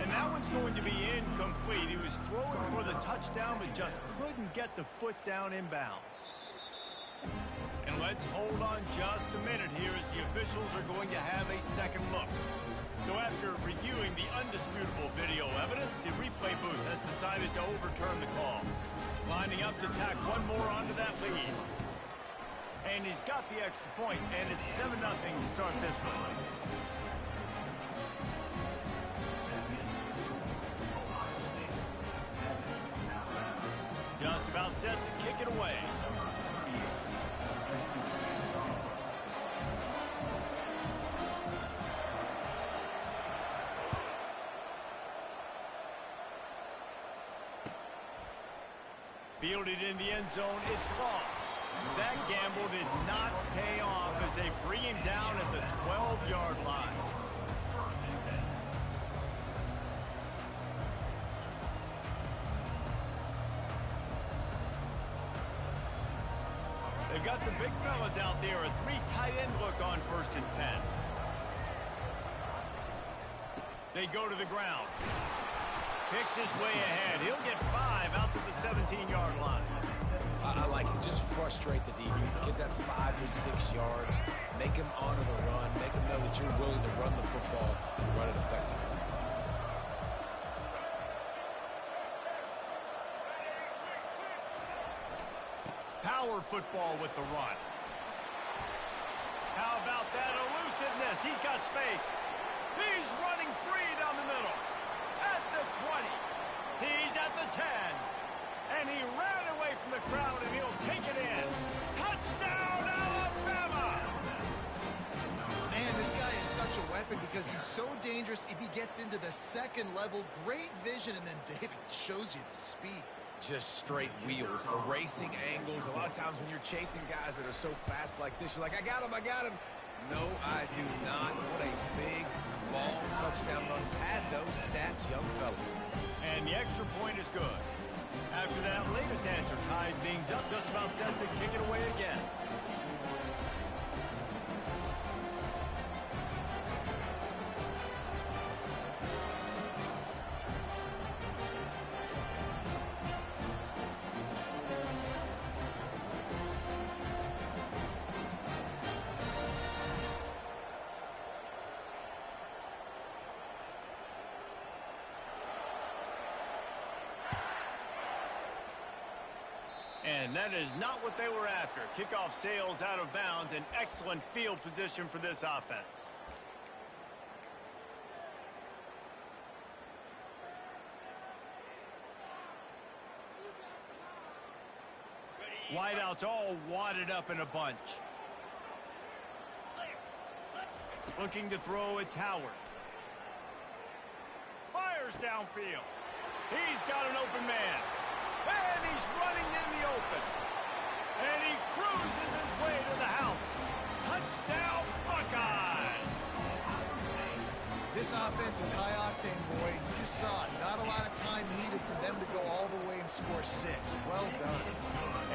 And that one's going to be incomplete. He was throwing for the touchdown, but just couldn't get the foot down inbounds. And let's hold on just a minute here as the officials are going to have a second look. So after reviewing the undisputable video evidence, the replay booth has decided to overturn the call. Lining up to tack one more onto that lead. And he's got the extra point, and it's 7-0 to start this one. Just about set to kick it away. Fielded in the end zone, it's long. That gamble did not pay off as they bring him down at the 12-yard line. They've got the big fellas out there, a 3 tight end look on 1st and 10. They go to the ground. Picks his way ahead. He'll get 5 out to the 17-yard line. I like it. Just frustrate the defense. Get that 5 to 6 yards. Make them honor the run. Make them know that you're willing to run the football and run it effectively. Power football with the run. How about that elusiveness? He's got space. He's running free down the middle. At the 20. He's at the 10. And he ran away from the crowd, and he'll take it in. Touchdown, Alabama! Man, this guy is such a weapon because he's so dangerous if he gets into the second level. Great vision, and then David shows you the speed. Just straight wheels, erasing angles. A lot of times when you're chasing guys that are so fast like this, you're like, I got him, I got him. No, I do not. What a big, long touchdown run. Pad those stats, young fella. And the extra point is good. After that latest answer ties things up, just about set to kick it away again. And that is not what they were after. Kickoff sails out of bounds. An excellent field position for this offense. Wideouts all wadded up in a bunch. Looking to throw, it's Howard. Fires downfield. He's got an open man. And he's running in the open. And he cruises his way to the house. Touchdown, Buckeyes! This offense is high-octane, Boyd. You just saw it. Not a lot of time needed for them to go all the way and score 6. Well done.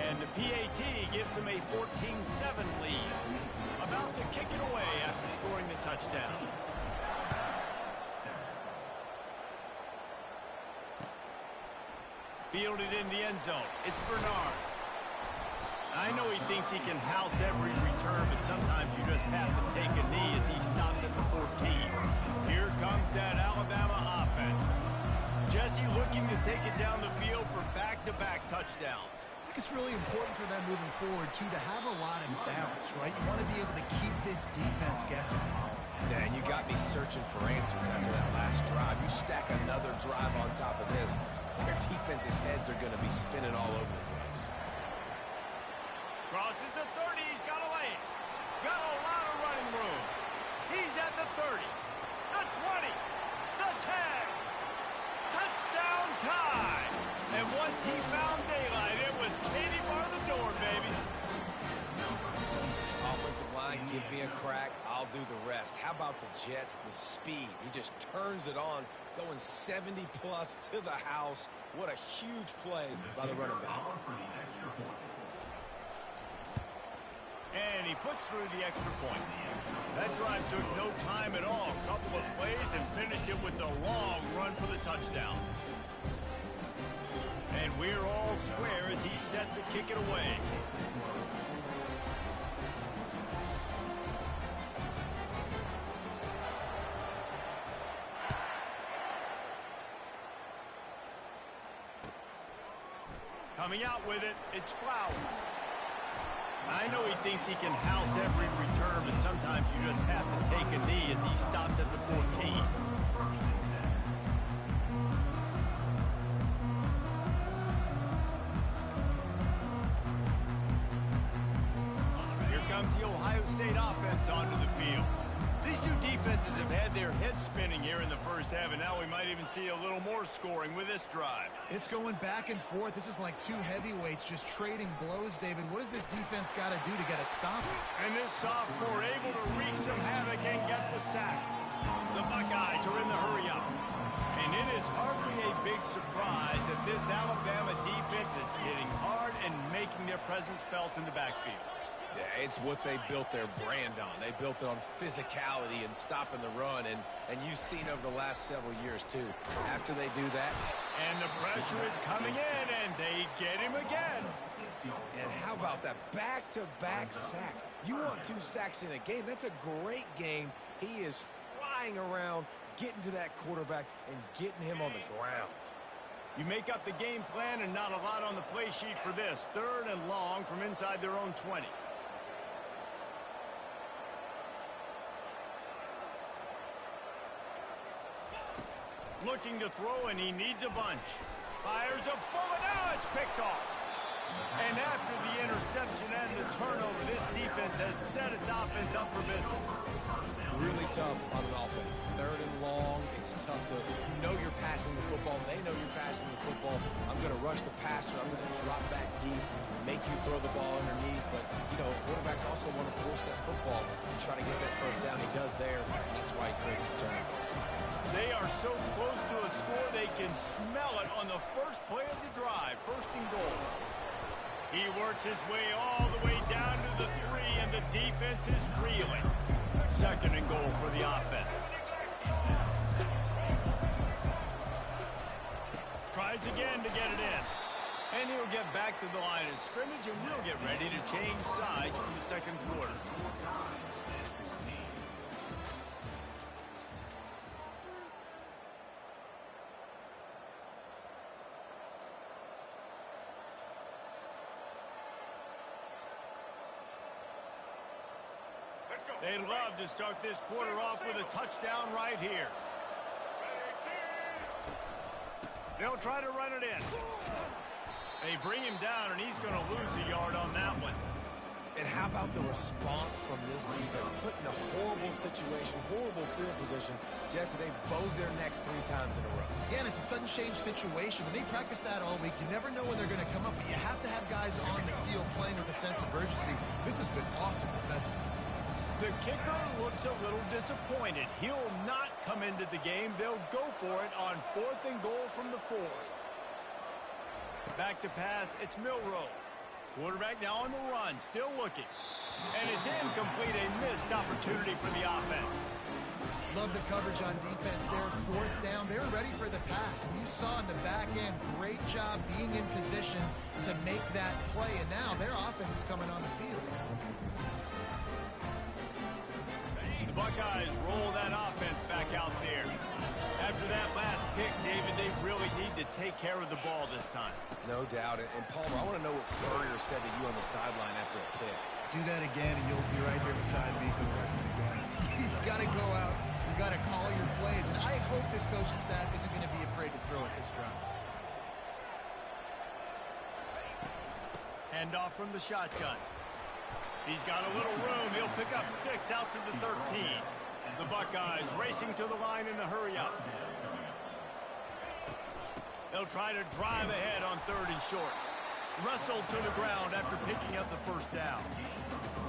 And the PAT gives them a 14-7 lead. About to kick it away after scoring the touchdown. Fielded in the end zone. It's Bernard. I know he thinks he can house every return, but sometimes you just have to take a knee as he stopped at the 14. Here comes that Alabama offense. Jesse looking to take it down the field for back-to-back touchdowns. I think it's really important for them moving forward, too, to have a lot of bounce, right? You want to be able to keep this defense guessing, Paul. Yeah, and you got me searching for answers after that last drive. You stack another drive on top of this, their defense's heads are going to be spinning all over the place. Crosses the 30. He's got a lane. Got a lot of running room. He's at the 30. The 20. The 10. Touchdown tie. And once he found daylight, it was Katie bar the door, baby. Offensive line, give me a crack. I'll do the rest. How about the Jets? The speed. He just turns it on, going 70-plus to the house. What a huge play by the running back. And he puts through the extra point. That drive took no time at all. A couple of plays and finished it with a long run for the touchdown. And we're all square as he's set to kick it away. Coming out with it, it's Flowers. I know he thinks he can house every return, but sometimes you just have to take a knee as he stopped at the 14. Here comes the Ohio State offense onto the field. These two defenses have had their heads spinning here in the first half, and now we might even see a little more scoring with this drive. It's going back and forth. This is like two heavyweights just trading blows, David. What does this defense got to do to get a stop? And this sophomore able to wreak some havoc and get the sack. The Buckeyes are in the hurry-up. And it is hardly a big surprise that this Alabama defense is hitting hard and making their presence felt in the backfield. Yeah, it's what they built their brand on. They built it on physicality and stopping the run, and you've seen over the last several years, too. After they do that. And the pressure is coming in, and they get him again. And how about that back-to-back sacks? You want 2 sacks in a game. That's a great game. He is flying around, getting to that quarterback, and getting him on the ground. You make up the game plan and not a lot on the play sheet for this. 3rd and long from inside their own 20. Looking to throw, and he needs a bunch. Fires a bullet. Now it's picked off. And after the interception and the turnover, this defense has set its offense up for business. Really tough on an offense. Third and long, it's tough to know you're passing the football. They know you're passing the football. I'm going to rush the passer. I'm going to drop back deep, make you throw the ball underneath. But, you know, quarterbacks also want to force that football and try to get that first down. He does there, and that's why he creates the turnover. They are so close to a score, they can smell it on the first play of the drive. First and goal. He works his way all the way down to the 3, and the defense is reeling. Second and goal for the offense. Tries again to get it in. And he'll get back to the line of scrimmage, and we'll get ready to change sides for the second quarter. They'd love to start this quarter off with a touchdown right here. They'll try to run it in. They bring him down, and he's going to lose a yard on that one. And how about the response from this defense? Put in a horrible situation, horrible field position. Jesse, they bowed their necks 3 times in a row. Again, it's a sudden change situation. When they practice that all week, you never know when they're going to come up, but you have to have guys on the field playing with a sense of urgency. This has been awesome defensively. The kicker looks a little disappointed. He'll not come into the game. They'll go for it on 4th and goal from the 4. Back to pass. It's Milroe. Quarterback now on the run. Still looking. And it's incomplete. A missed opportunity for the offense. Love the coverage on defense there. 4th down. They were ready for the pass. And you saw in the back end, great job being in position to make that play. And now their offense is coming on the field. The Buckeyes roll that offense back out there. After that last pick, David, they really need to take care of the ball this time. No doubt. And Palmer, I want to know what Spurrier said to you on the sideline after a kick. Do that again, and you'll be right here beside me for the rest of the game. You got to go out. You got to call your plays. And I hope this coaching staff isn't going to be afraid to throw it this run. Hand off from the shotgun. He's got a little room. He'll pick up 6 out to the 13. The Buckeyes racing to the line in a hurry-up. They'll try to drive ahead on 3rd and short. Wrestled to the ground after picking up the first down.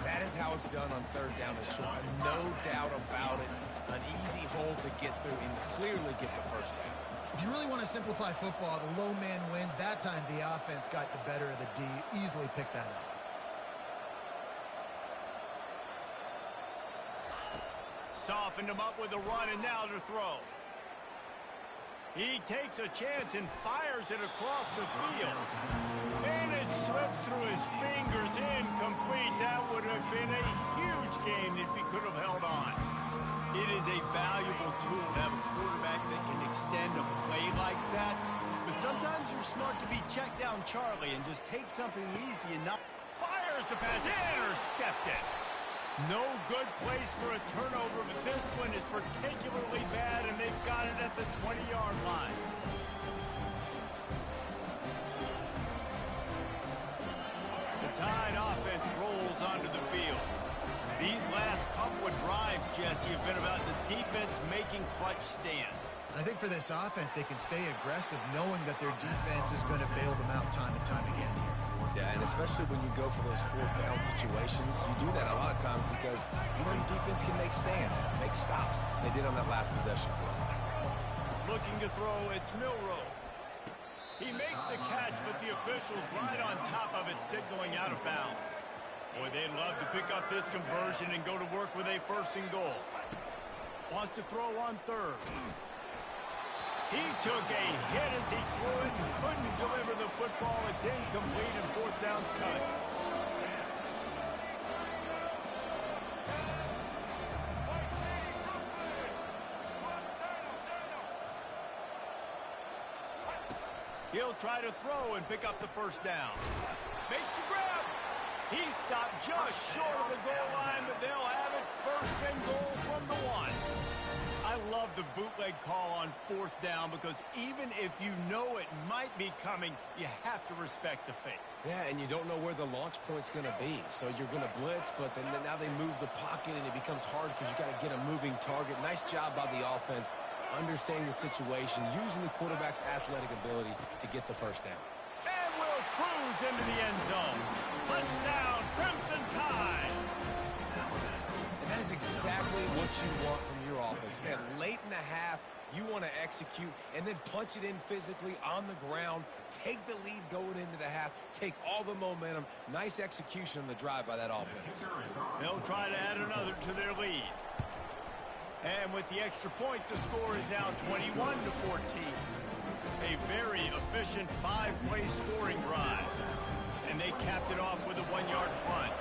That is how it's done on 3rd down and short. No doubt about it. An easy hole to get through and clearly get the first down. If you really want to simplify football, the low man wins. That time the offense got the better of the D. Easily picked that up. Softened him up with a run, and now to throw. He takes a chance and fires it across the field. And it slips through his fingers, incomplete. That would have been a huge game if he could have held on. It is a valuable tool to have a quarterback that can extend a play like that. But sometimes you're smart to be check down Charlie and just take something easy and not. Fires the pass, intercepted. No good place for a turnover, but this one is particularly bad, and they've got it at the 20-yard line. The Tide offense rolls onto the field. These last couple of drives, Jesse, have been about the defense making clutch stands. I think for this offense, they can stay aggressive knowing that their defense is going to bail them out time and time again here. Yeah, and especially when you go for those 4th down situations, you do that a lot of times because you know your defense can make stands, make stops. They did on that last possession for them. Looking to throw, it's Milroe. He makes the catch, but the officials right on top of it, signaling out of bounds. Boy, they'd love to pick up this conversion and go to work with a 1st and goal. Wants to throw on 3rd. He took a hit as he threw it and couldn't deliver the football. It's incomplete and 4th down's cut. He'll try to throw and pick up the first down. Makes the grab. He stopped just short of the goal line, but they'll have it 1st and goal from the 1. I love the bootleg call on 4th down because even if you know it might be coming, you have to respect the fake. Yeah, and you don't know where the launch point's going to be. So you're going to blitz, but then now they move the pocket, and it becomes hard because you got to get a moving target. Nice job by the offense, understanding the situation, using the quarterback's athletic ability to get the first down. And will cruise into the end zone. Touchdown, Crimson Tide. And that is exactly what you want from your offense. Man, late in the half, you want to execute and then punch it in physically on the ground, take the lead going into the half, take all the momentum. Nice execution on the drive by that offense. They'll try to add another to their lead. And with the extra point, the score is now 21-14. A very efficient 5-play scoring drive. And they capped it off with a 1-yard punt.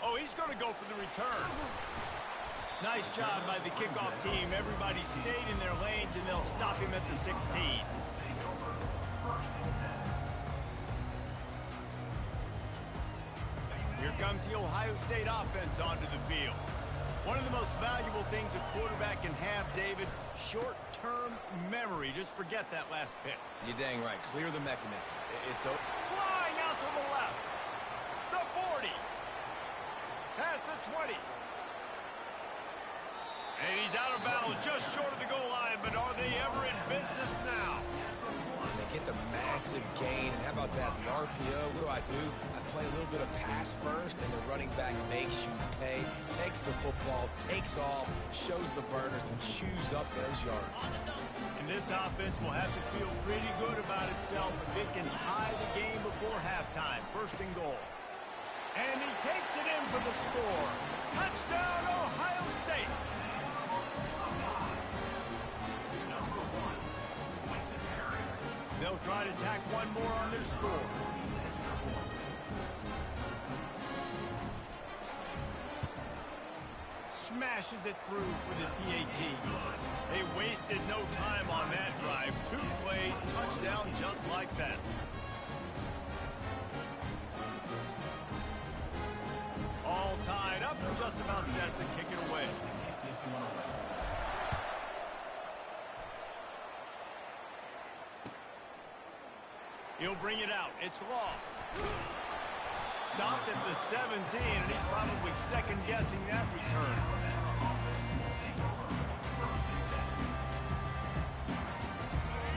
Oh, he's going to go for the return. Nice job by the kickoff team. Everybody stayed in their lanes, and they'll stop him at the 16. Here comes the Ohio State offense onto the field. One of the most valuable things a quarterback can have, David, short-term memory. Just forget that last pick. You're dang right. Clear the mechanism. It's over. Flying out to the left. The 40. Past the 20. And he's out of bounds, just short of the goal line, but are they ever in business now? And they get the massive gain. And how about that? The RPO, what do? I play a little bit of pass first, and the running back makes you pay, takes the football, takes off, shows the burners, and chews up those yards. And this offense will have to feel pretty good about itself if it can tie the game before halftime. First and goal. And he takes it in for the score. Touchdown, Ohio State. They'll try to tack one more on their score. Smashes it through for the PAT. They wasted no time on that drive. 2 plays, touchdown just like that. All tied up and just about set to kick it away. He'll bring it out. It's long. Stopped at the 17, and he's probably second-guessing that return.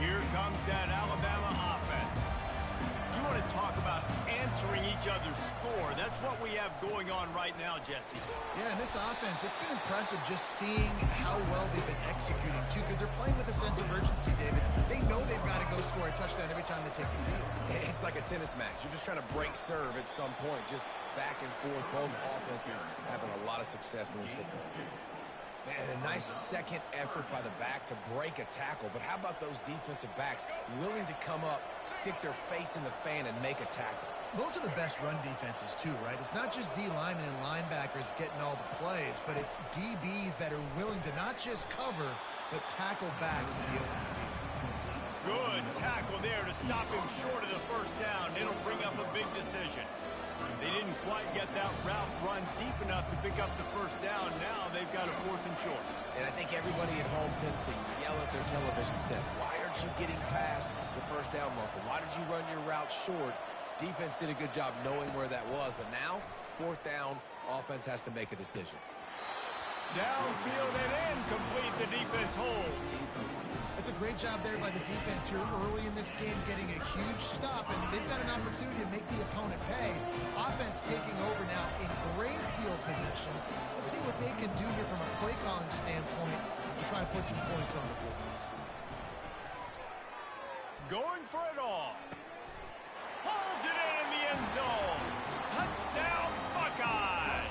Here comes that Alabama offense. You want to talk about answering each other's score. That's what we have going on right now, Jesse. Yeah, and this offense, it's been impressive just seeing how well they've been executing, too, because they're playing with a sense of urgency, David. They know they've got to go score a touchdown every time they take the field. It's like a tennis match. You're just trying to break serve at some point, just back and forth. Both offenses having a lot of success in this football game. Man, a nice second effort by the back to break a tackle. But how about those defensive backs willing to come up, stick their face in the fan, and make a tackle? Those are the best run defenses, too, right? It's not just D linemen and linebackers getting all the plays, but it's DBs that are willing to not just cover, but tackle backs in the open field. Good tackle there to stop him short of the first down. It'll bring up a big decision. They didn't quite get that route run deep enough to pick up the first down. Now they've got a 4th and short. And I think everybody at home tends to yell at their television set, why aren't you getting past the first down marker? Why did you run your route short? Defense did a good job knowing where that was, but now, 4th down, offense has to make a decision. Downfield and incomplete, the defense holds. That's a great job there by the defense here early in this game, getting a huge stop, and they've got an opportunity to make the opponent pay. Offense taking over now in great field position. Let's see what they can do here from a play calling standpoint and try to put some points on the board. Going for it all. Pulls it in the end zone. Touchdown, Buckeyes.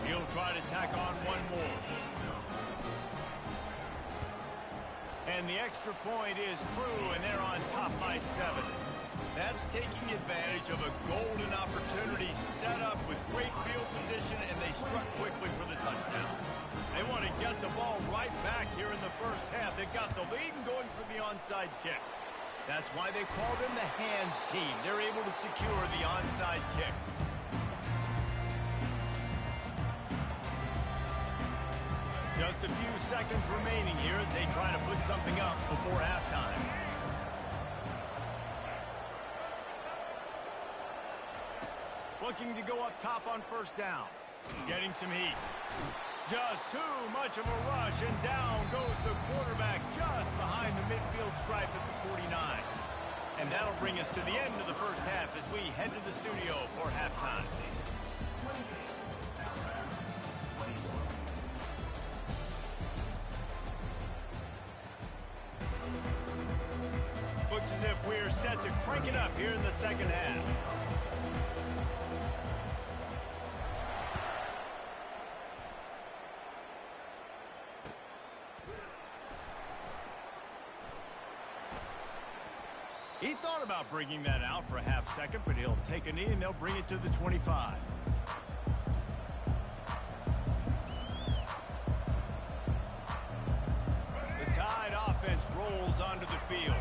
He'll try to tack on one more. And the extra point is true, and they're on top by 7. That's taking advantage of a golden opportunity set up with great field position, and they struck quickly for the touchdown. They want to get the ball right back here in the first half. They've got the lead and going for the onside kick. That's why they call them the hands team. They're able to secure the onside kick. Just a few seconds remaining here as they try to put something up before halftime. Looking to go up top on first down. Getting some heat. Just too much of a rush, and down goes the quarterback just behind the midfield stripe at the 49. And that'll bring us to the end of the first half as we head to the studio for halftime. Looks as if we're set to crank it up here in the second half. He thought about bringing that out for a half second, but he'll take a knee and they'll bring it to the 25. The Tide offense rolls onto the field.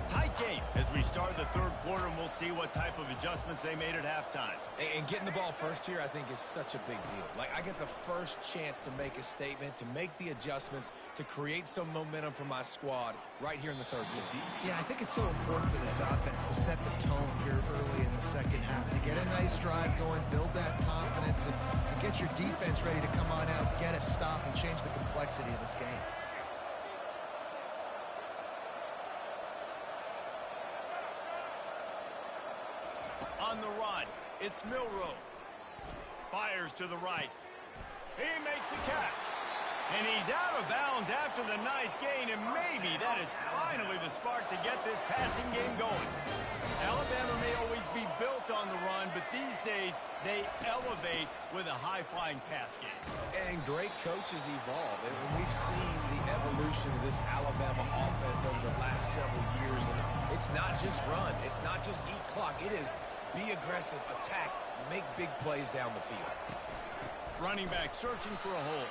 Tight game as we start the third quarter, and we'll see what type of adjustments they made at halftime. And getting the ball first here, I think, is such a big deal. Like, I get the first chance to make a statement, to make the adjustments, to create some momentum for my squad right here in the third quarter. Yeah, I think it's so important for this offense to set the tone here early in the second half, to get a nice drive going, build that confidence, and get your defense ready to come on out, get a stop, and change the complexity of this game. On the run, it's Milroe. Fires to the right. He makes the catch. And he's out of bounds after the nice gain, and maybe that is finally the spark to get this passing game going. Alabama may always be built on the run, but these days they elevate with a high-flying pass game. And great coaches evolve. And we've seen the evolution of this Alabama offense over the last several years. And it's not just run. It's not just eat clock. It is be aggressive, attack, make big plays down the field. Running back searching for a hole.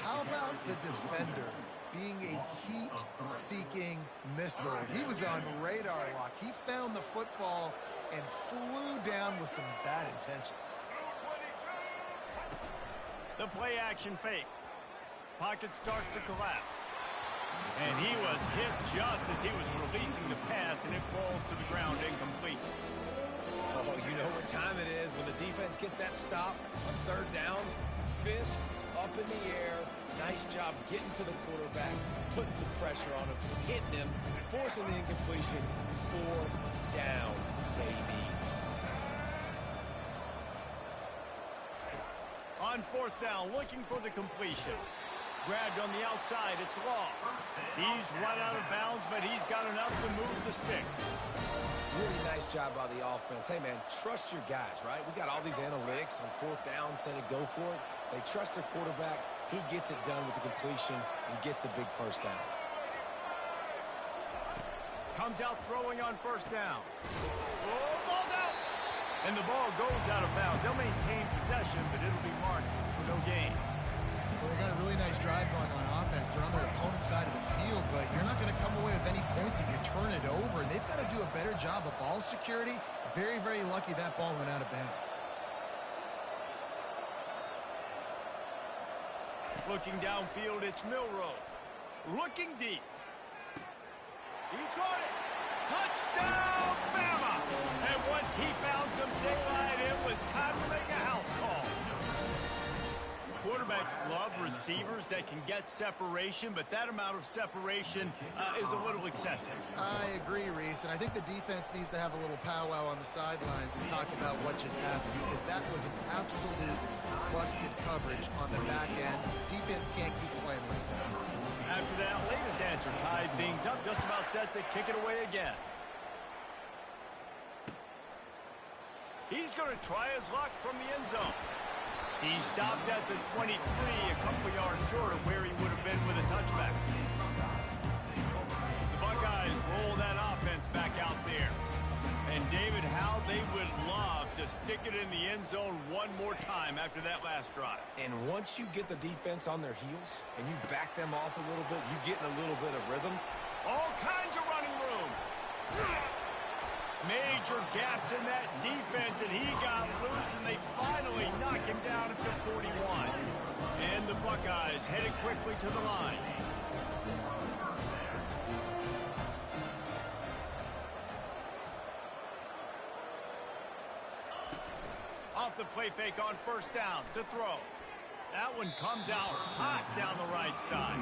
How about the defender being a heat-seeking missile? He was on radar lock. He found the football and flew down with some bad intentions. The play-action fake. Pocket starts to collapse. And he was hit just as he was releasing the pass, and it falls to the ground incomplete. Oh, you know what time it is when the defense gets that stop on third down. Fist up in the air. Nice job getting to the quarterback, putting some pressure on him, hitting him, forcing the incompletion. 4th down, baby. On 4th down, looking for the completion. Grabbed on the outside, it's Law. He's run out of bounds, but he's got enough to move the sticks. Really nice job by the offense. Hey, man, trust your guys, right? We got all these analytics on 4th down, said it, go for it. They trust their quarterback. He gets it done with the completion and gets the big first down. Comes out throwing on 1st down. Oh, ball's out! And the ball goes out of bounds. They'll maintain possession, but it'll be marked for no gain. Well, they got a really nice drive going on offense. They're on their opponent's side of the field, but you're not going to come away with any points if you turn it over. And they've got to do a better job of ball security. Very, very lucky that ball went out of bounds. Looking downfield, it's Milroe. Looking deep. He caught it. Touchdown, Bama! And once he found some daylight, it was time to make a house call. Quarterbacks love receivers that can get separation, but that amount of separation is a little excessive. I agree, Reese, and I think the defense needs to have a little powwow on the sidelines and talk about what just happened, because that was an absolute busted coverage on the back end. Defense can't keep playing like that. After that latest answer tied things up, just about set to kick it away again. He's going to try his luck from the end zone. He stopped at the 23, a couple yards short of where he would have been with a touchback. The Buckeyes roll that offense back out there. And David, how they would love to stick it in the end zone one more time after that last drive. And once you get the defense on their heels and you back them off a little bit, you get in a little bit of rhythm, All kinds of running room. Major gaps in that defense, and he got loose, and they finally knock him down at the 41. And the Buckeyes headed quickly to the line. Off the play fake on first down to throw. That one comes out hot down the right side.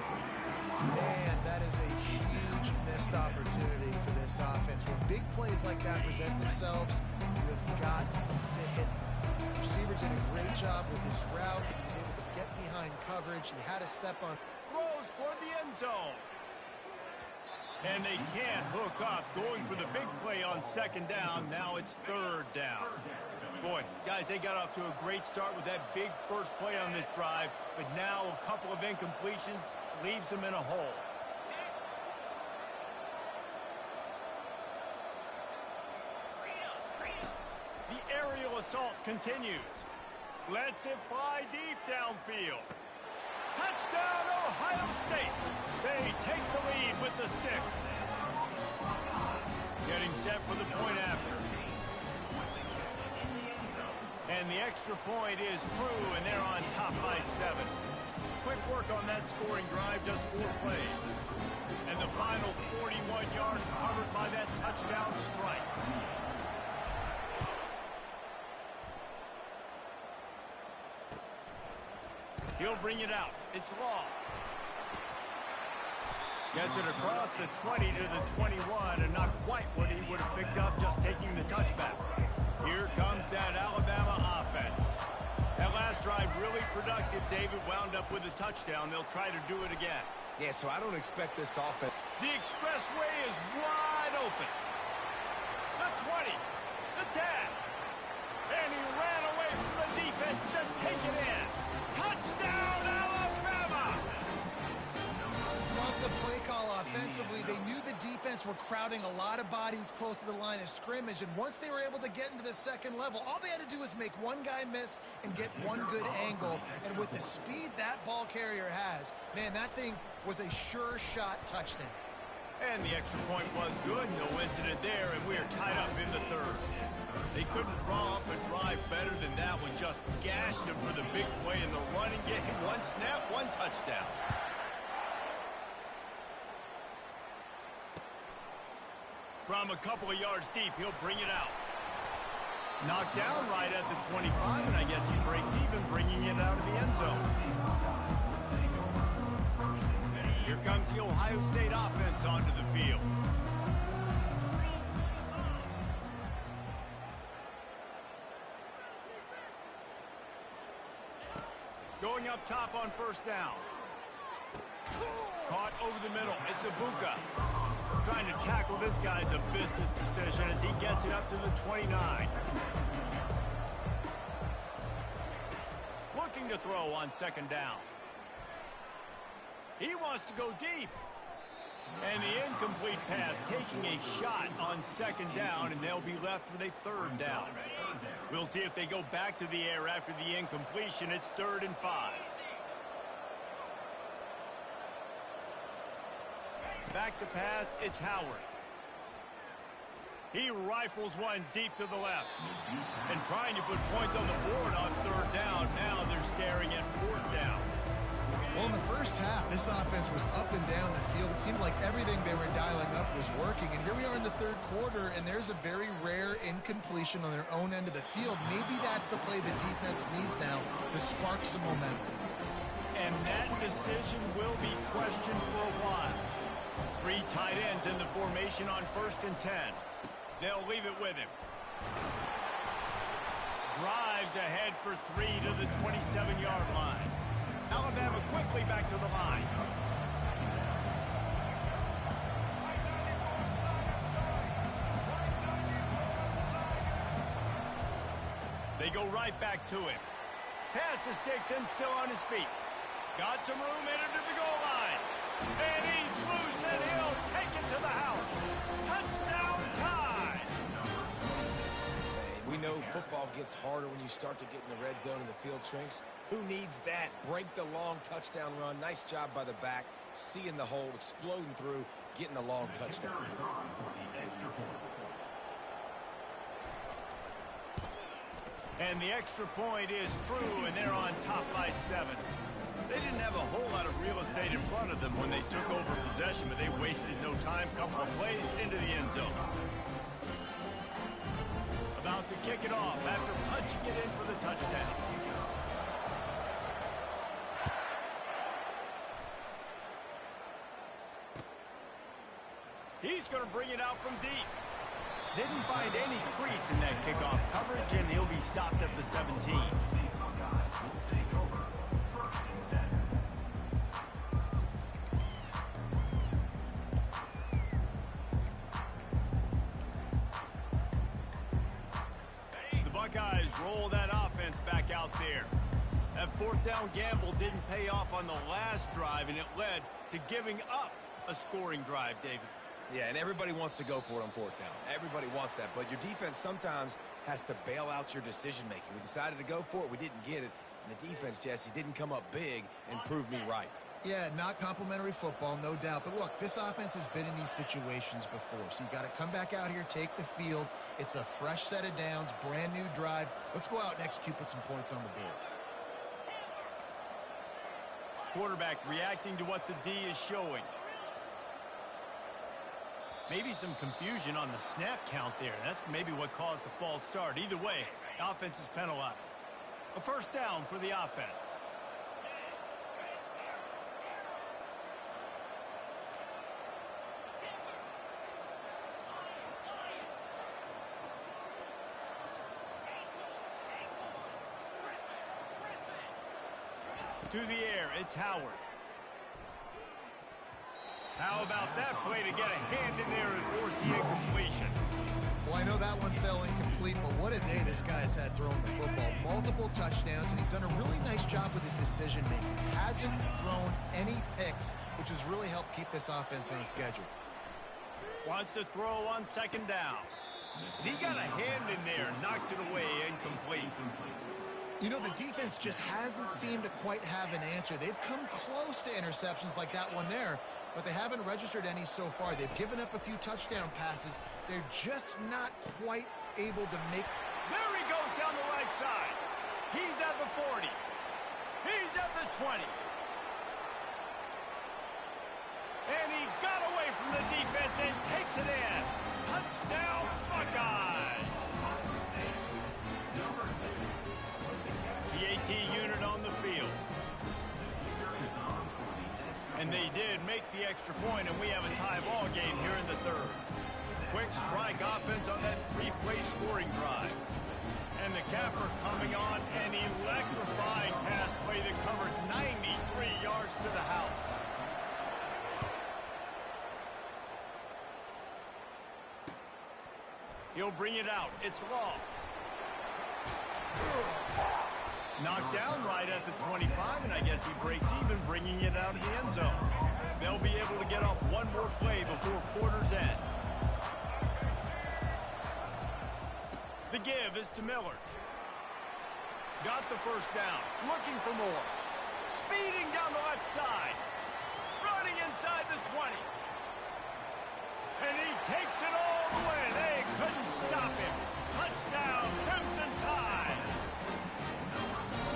Man, that is a huge missed opportunity for this offense. When big plays like that present themselves, you have got to hit them. The receiver did a great job with his route. He was able to get behind coverage. He had a step on. Throws toward the end zone. And they can't hook up. Going for the big play on second down. Now it's third down. Boy, guys, they got off to a great start with that big first play on this drive, but now a couple of incompletions leaves them in a hole. The aerial assault continues. Lets it fly deep downfield. Touchdown, Ohio State. They take the lead with the 6. Getting set for the point after. And the extra point is true, and they're on top by 7. Quick work on that scoring drive, just 4 plays. And the final 41 yards covered by that touchdown strike. He'll bring it out. It's Law. Gets it across the 20 to the 21, and not quite what he would have picked up just taking the touchback. Here comes that Alabama offense. That last drive really productive. David wound up with a touchdown. They'll try to do it again. Yeah, so I don't expect this offense. The expressway is wide open. The 20, the 10. And he ran away from the defense to take it in. Touchdown, Alabama! Love the play call offensively. They knew the defense were crowding a lot of bodies close to the line of scrimmage, and once they were able to get into the second level, all they had to do was make one guy miss and get one good angle. And with the speed that ball carrier has, man, that thing was a sure shot touchdown. And the extra point was good. No incident there, and we are tied up in the third. They couldn't draw up a drive better than that one. Just gashed him for the big play in the running game. One snap, one touchdown. From a couple of yards deep, he'll bring it out. Knocked down right at the 25, and I guess he breaks even, bringing it out of the end zone. Here comes the Ohio State offense onto the field. Going up top on first down. Caught over the middle. It's Ibuka. Trying to tackle this guy's a business decision as he gets it up to the 29. Looking to throw on second down. He wants to go deep. And the incomplete pass taking a shot on second down, and they'll be left with a third down. We'll see if they go back to the air after the incompletion. It's 3rd and 5. Back to pass, it's Howard. He rifles one deep to the left. And trying to put points on the board on third down. Now they're staring at fourth down. Well, in the first half, this offense was up and down the field. It seemed like everything they were dialing up was working. And here we are in the third quarter, and there's a very rare incompletion on their own end of the field. Maybe that's the play the defense needs now to spark some momentum. And that decision will be questioned for a while. 3 tight ends in the formation on 1st and 10. They'll leave it with him. Drives ahead for 3 to the 27-yard line. Alabama quickly back to the line. They go right back to him. Pass the sticks and still on his feet. Got some room headed to the goal line. And he's loose and he'll take it to the house. Touchdown tie. We know football gets harder when you start to get in the red zone and the field shrinks. Who needs that? Break the long touchdown run. Nice job by the back. Seeing the hole, exploding through, getting a long touchdown. And the extra point is true, and they're on top by 7. They didn't have a whole lot of real estate in front of them when they took over possession, but they wasted no time. Couple of plays into the end zone. About to kick it off after punching it in for the touchdown. He's going to bring it out from deep. Didn't find any crease in that kickoff coverage, and he'll be stopped at the 17. The Buckeyes roll that offense back out there. That fourth down gamble didn't pay off on the last drive, and it led to giving up a scoring drive, David. Yeah, and everybody wants to go for it on fourth down. Everybody wants that, but your defense sometimes has to bail out your decision-making. We decided to go for it. We didn't get it. And the defense, Jesse, didn't come up big and prove me right. Yeah, not complimentary football, no doubt. But look, this offense has been in these situations before. So you got to come back out here, take the field. It's a fresh set of downs, brand new drive. Let's go out and execute, put some points on the board. Quarterback reacting to what the D is showing. Maybe some confusion on the snap count there. That's maybe what caused the false start. Either way, offense is penalized. A first down for the offense. To the air, it's Howard. How about that play to get a hand in there and force the incompletion? Well, I know that one fell incomplete, but what a day this guy's had throwing the football. Multiple touchdowns, and he's done a really nice job with his decision-making. Hasn't thrown any picks, which has really helped keep this offense on schedule. Wants to throw on second down. He got a hand in there, knocks it away, incomplete. You know, the defense just hasn't seemed to quite have an answer. They've come close to interceptions like that one there, but they haven't registered any so far. They've given up a few touchdown passes. They're just not quite able to make... There he goes down the right side. He's at the 40. He's at the 20. And he got away from the defense and takes it in. Touchdown, Buckeyes. The AT unit on the field. And they did make the extra point, and we have a tie ball game here in the third. Quick strike offense on that three-play scoring drive. And the capper coming on, an electrifying pass play that covered 93 yards to the house. He'll bring it out. It's Law. Knocked down right at the 25, and I guess he breaks even, bringing it out of the end zone. They'll be able to get off one more play before quarter's end. The give is to Miller. Got the first down, looking for more. Speeding down the left side. Running inside the 20. And he takes it all the way. They couldn't stop him. Touchdown, Crimson Tide.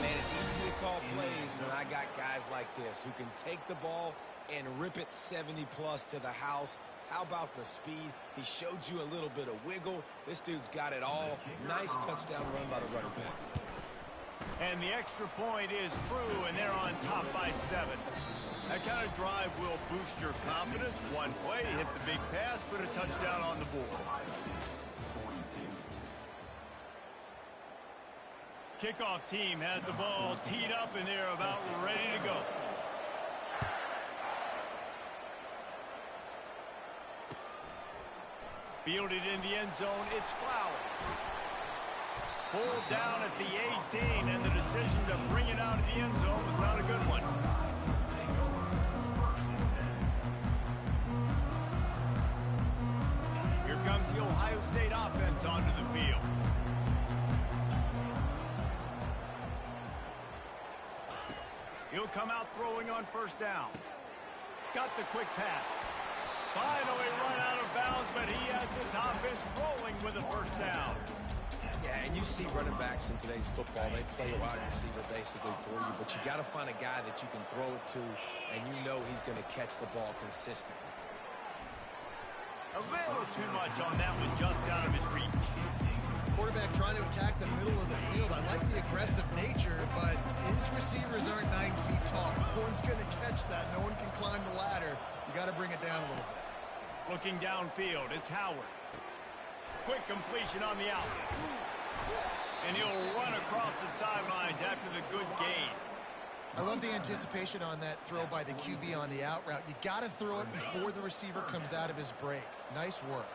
Man, it's easy to call plays when I got guys like this who can take the ball and rip it 70-plus to the house. How about the speed? He showed you a little bit of wiggle. This dude's got it all. Nice touchdown run by the running back. And the extra point is true, and they're on top by 7. That kind of drive will boost your confidence. One play, hit the big pass, put a touchdown on the board. Kickoff team has the ball teed up, and they're about ready to go. Fielded in the end zone, it's Flowers. Pulled down at the 18, and the decision to bring it out of the end zone was not a good one. Here comes the Ohio State offense onto the field. He'll come out throwing on first down. Got the quick pass. Finally run out of bounds, but he has this offense rolling with a first down. Yeah, and you see running backs in today's football, they play a wide receiver basically for you, but you got to find a guy that you can throw it to, and you know he's going to catch the ball consistently. A little too much on that one, just out of his reach. Quarterback trying to attack the middle of the field. I like the aggressive nature, but his receivers aren't 9 feet tall. No one's going to catch that. No one can climb the ladder. You got to bring it down a little bit. Looking downfield, it's Howard. Quick completion on the out. And he'll run across the sidelines after the good gain. I love the anticipation on that throw by the QB on the out route. You got to throw it before the receiver comes out of his break. Nice work.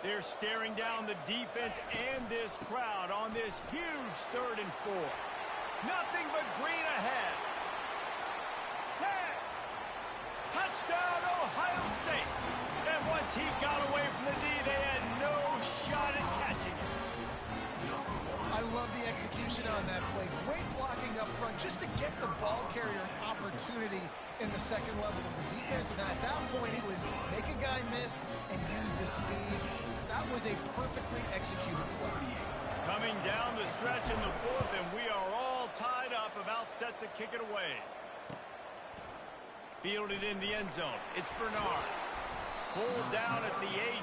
They're staring down the defense and this crowd on this huge 3rd and 4. Nothing but green ahead. Tag. Touchdown, Ohio State. And once he got away from the knee, they had no shot at catching it. I love the execution on that play. Great blocking up front just to get the ball carrier an opportunity in the second level of the defense. And at that point, it was make a guy miss and use the speed. That was a perfectly executed play. Coming down the stretch in the 4th, and we are all tied up, about set to kick it away. Fielded in the end zone. It's Bernard. Pulled down at the 8.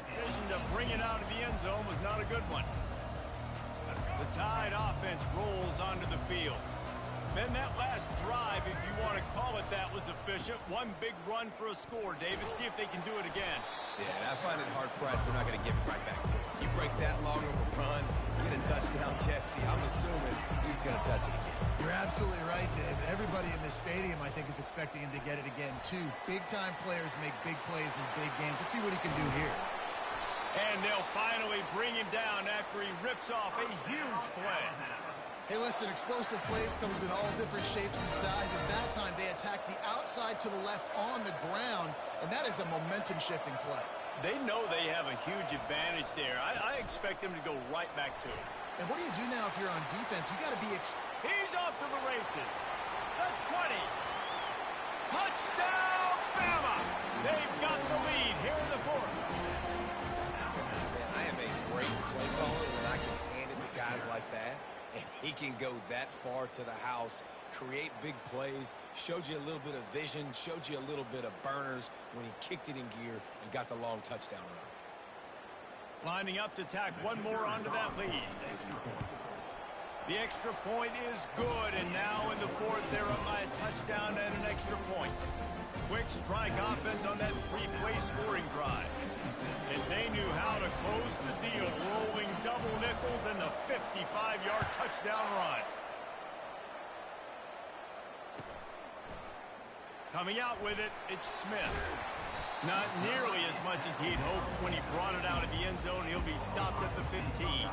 Decision to bring it out of the end zone was not a good one. The Tide offense rolls onto the field. Man, that last drive, if you want to call it that, was efficient. One big run for a score, David. See if they can do it again. Yeah, and I find it hard-pressed they're not going to give it right back to him. You break that long of a run, get a touchdown, Jesse, I'm assuming he's going to touch it again. You're absolutely right, Dave. Everybody in this stadium, I think, is expecting him to get it again, too. Big-time players make big plays in big games. Let's see what he can do here. And they'll finally bring him down after he rips off a huge play. Hey, listen, explosive plays comes in all different shapes and sizes. That time, they attack the outside to the left on the ground, and that is a momentum-shifting play. They know they have a huge advantage there. I expect them to go right back to it. And what do you do now if you're on defense? You got to be... He's off to the races. The 20. Touchdown, Bama! They've got the lead here in the 4th. Man, I am a great play caller when I can hand it to guys like that. And he can go that far to the house, create big plays, showed you a little bit of vision, showed you a little bit of burners when he kicked it in gear and got the long touchdown run. Lining up to tack one more onto that lead. The extra point is good, and now in the 4th, they're up by a touchdown and an extra point. Quick strike offense on that 3-play scoring drive. And they knew how to close the deal, rolling double nickels and the 55-yard touchdown run. Coming out with it, it's Smith. Not nearly as much as he'd hoped when he brought it out of the end zone. He'll be stopped at the 15.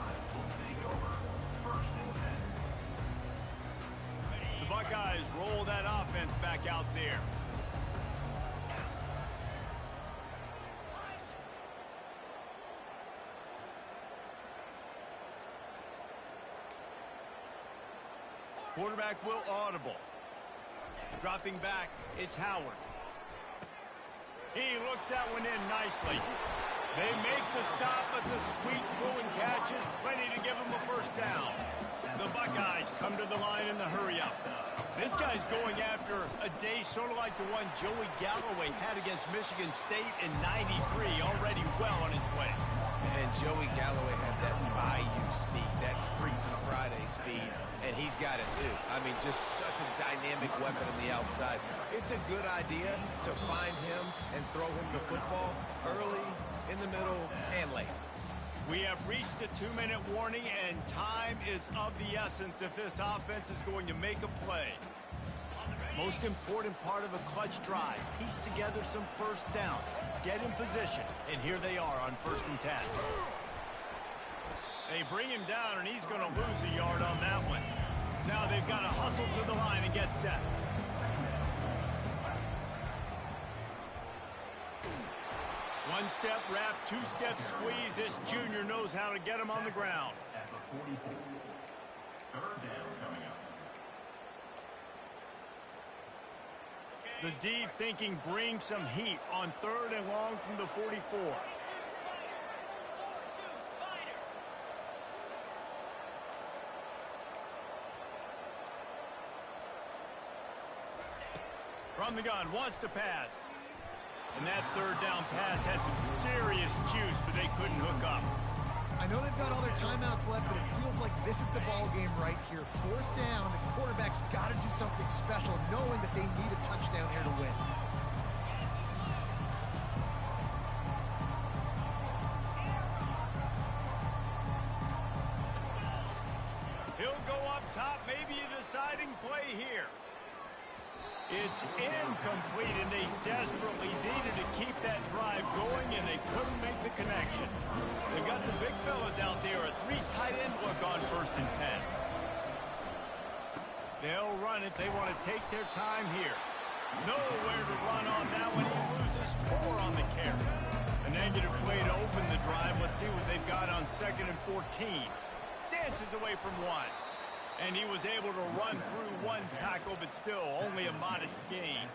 The Buckeyes roll that offense back out there. Quarterback will audible. Dropping back, it's Howard. He looks that one in nicely. They make the stop, but the sweet throwing catch is plenty to give them a first down. The Buckeyes come to the line in the hurry-up. This guy's going after a day sort of like the one Joey Galloway had against Michigan State in '93, already well on his way. And Joey Galloway had that Bayou speed, that Freaky Friday speed, and he's got it too. I mean, just such a dynamic weapon on the outside. It's a good idea to find him and throw him the football early, in the middle, and late. We have reached the 2-minute warning, and time is of the essence if this offense is going to make a play. Most important part of a clutch drive, piece together some first downs, get in position, and here they are on 1st and 10. They bring him down, and he's going to lose a yard on that one. Now they've got to hustle to the line and get set. One-step wrap, two-step squeeze. This junior knows how to get him on the ground. At the 44. 3rd down coming up. The D thinking bring some heat on 3rd and long from the 44. From the gun, wants to pass. And that 3rd down pass had some serious juice, but they couldn't hook up. I know they've got all their timeouts left, but it feels like this is the ball game right here. 4th down, the quarterback's got to do something special, knowing that they need a touchdown here to win. He'll go up top, maybe a deciding play here. It's incomplete, and they desperately needed to keep that drive going, and they couldn't make the connection. They've got the big fellas out there, a 3 tight end look on 1st and 10. They'll run it. They want to take their time here. Nowhere to run on that one. He loses 4 on the carry. A negative play to open the drive. Let's see what they've got on 2nd and 14. Dances away from 1. And he was able to run through 1 tackle, but still only a modest gain.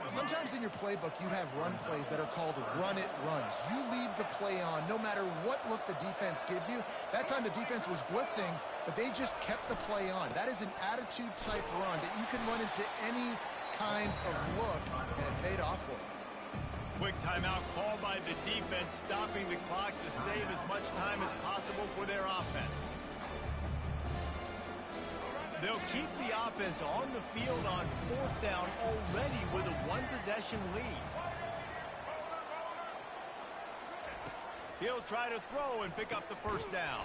Sometimes in your playbook, you have run plays that are called run-it runs. You leave the play on no matter what look the defense gives you. That time the defense was blitzing, but they just kept the play on. That is an attitude-type run that you can run into any kind of look, and it paid off for them. Quick timeout called by the defense, stopping the clock to save as much time as possible for their offense. They'll keep the offense on the field on 4th down already with a 1-possession lead. He'll try to throw and pick up the 1st down.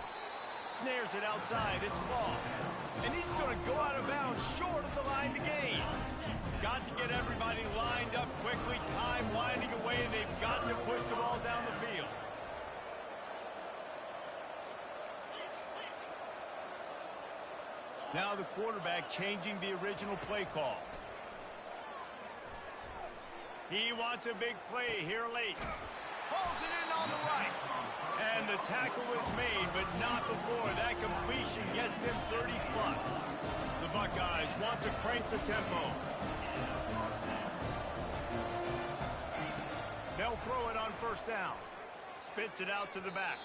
Snares it outside. It's ball. And he's going to go out of bounds short of the line to gain. Got to get everybody lined up quickly. Time winding away, and they've got to push the ball down the field. Now the quarterback changing the original play call. He wants a big play here late. Pulls it in on the right. And the tackle is made, but not before that completion gets them 30+. The Buckeyes want to crank the tempo. They'll throw it on 1st down. Spits it out to the back.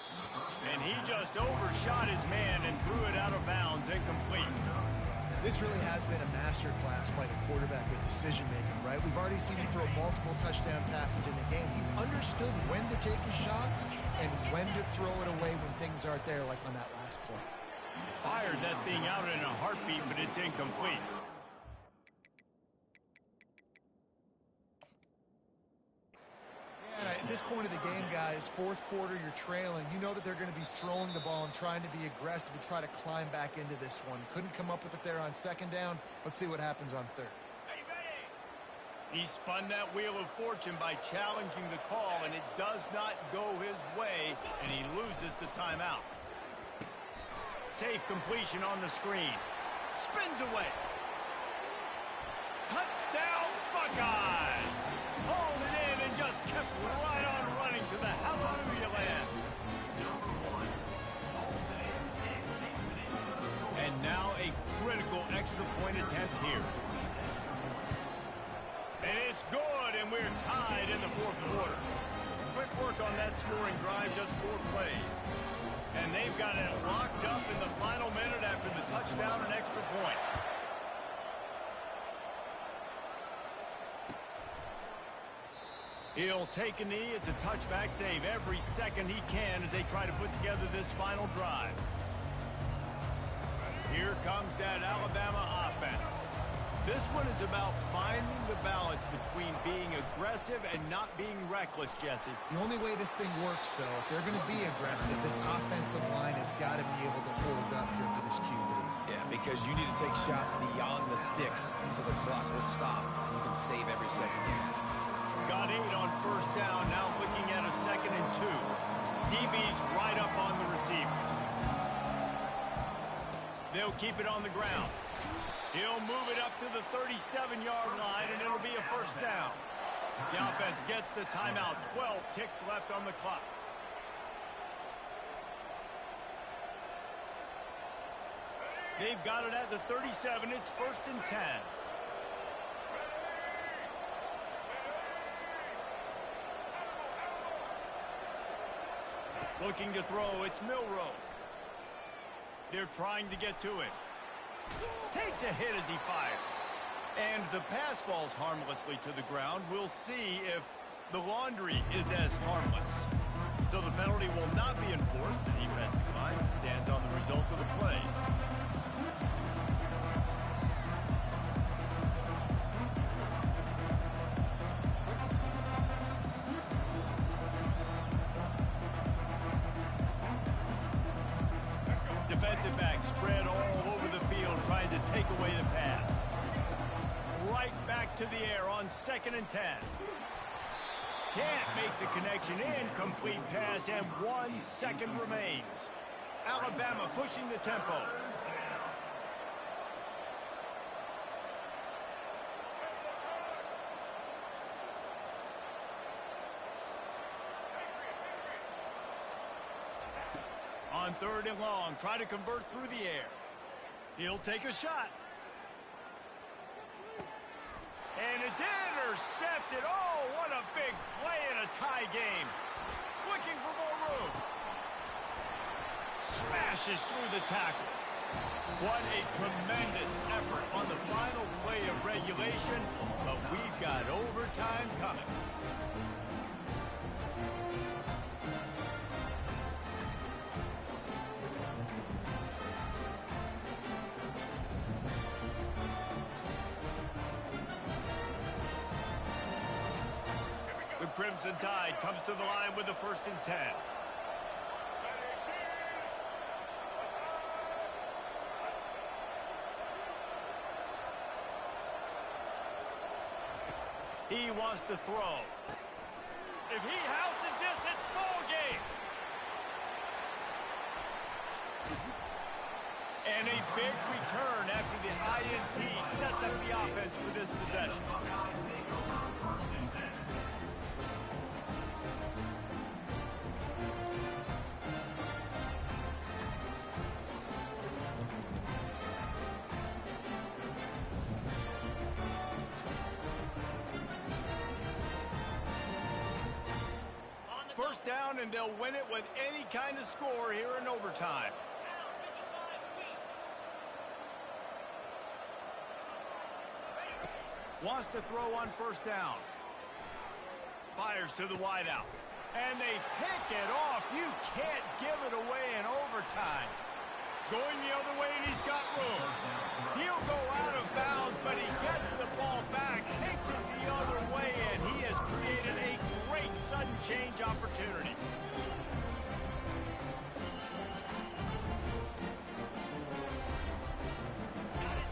And he just overshot his man and threw it out of bounds, incomplete. This really has been a masterclass by the quarterback with decision-making, right? We've already seen him throw multiple touchdown passes in the game. He's understood when to take his shots and when to throw it away when things aren't there, like on that last play. Fired that thing out in a heartbeat, but it's incomplete. At this point of the game, guys, 4th quarter, you're trailing. You know that they're going to be throwing the ball and trying to be aggressive and try to climb back into this one. Couldn't come up with it there on 2nd down. Let's see what happens on 3rd. He spun that wheel of fortune by challenging the call, and it does not go his way, and he loses the timeout. Safe completion on the screen. Spins away. Touchdown, Buckeyes! Hauled it in and just kept right on running to the hallelujah land. And now a critical extra point attempt here. And it's good, and we're tied in the 4th quarter. Quick work on that scoring drive, just 4 plays. And they've got it locked up in the final minute after the touchdown and extra point. He'll take a knee. It's a touchback save every second he can as they try to put together this final drive. Here comes that Alabama offense. This one is about finding the balance between being aggressive and not being reckless, Jesse. The only way this thing works, though, if they're going to be aggressive, this offensive line has got to be able to hold up here for this QB. Yeah, because you need to take shots beyond the sticks so the clock will stop. You can save every second you have. Got 8 on first down, now looking at a 2nd and 2. DB's right up on the receivers. They'll keep it on the ground. He'll move it up to the 37-yard line, and it'll be a first down. The offense gets the timeout. 12 ticks left on the clock. They've got it at the 37. It's 1st and 10. Looking to throw. It's Milrow. They're trying to get to it. Takes a hit as he fires. And the pass falls harmlessly to the ground. We'll see if the laundry is as harmless. So the penalty will not be enforced. The defense declines and stands on the result of the play. Defensive back spread all over the field trying to take away the pass. Right back to the air on 2nd and 10. Can't make the connection. Incomplete pass, and 1 second remains. Alabama pushing the tempo. On 3rd and long, try to convert through the air. He'll take a shot. And it's intercepted. Oh, what a big play in a tie game. Looking for more room. Smashes through the tackle. What a tremendous effort on the final play of regulation, but we've got overtime coming. The Crimson Tide comes to the line with the 1st and 10. He wants to throw. If he houses this, it's ball game. And a big return after the INT sets up the offense for this possession. First down, and they'll win it with any kind of score here in overtime. Wants to throw on 1st down. Fires to the wideout. And they pick it off. You can't give it away in overtime. Going the other way, and he's got room. He'll go out of bounds, but he gets the ball back, takes it the other way, and he has created a great sudden change opportunity.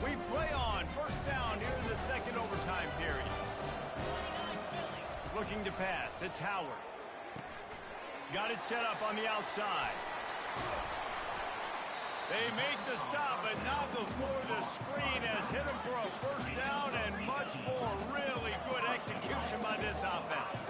We play on 1st down here in the 2nd overtime period. Looking to pass. It's Howard. Got it set up on the outside. They make the stop, but not before the screen has hit him for a 1st down, and much more. Really good execution by this offense.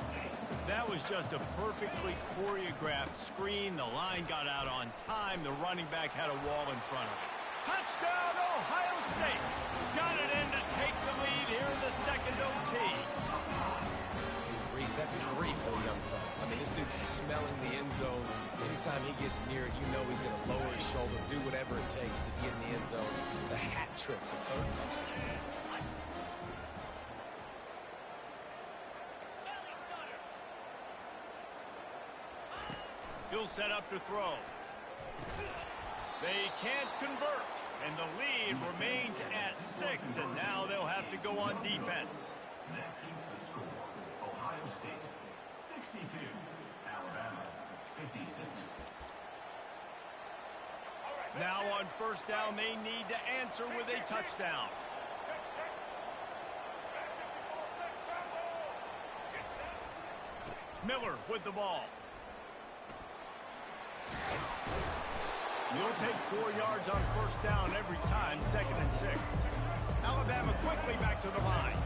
That was just a perfectly choreographed screen. The line got out on time. The running back had a wall in front of him. Touchdown, Ohio State. Got it in to take the lead here in the 2nd OT. Reese, that's 3 for the young fella. I mean, this dude's smelling the end zone. Anytime he gets near it, you know he's going to lower his shoulder, do whatever it takes to get in the end zone. The hat trick, the 3rd touchdown. He'll set up to throw. They can't convert, and the lead remains at 6, and now they'll have to go on defense. Now on first down, they need to answer with a touchdown. Miller with the ball. You'll take 4 yards on first down every time, 2nd and 6. Alabama quickly back to the line.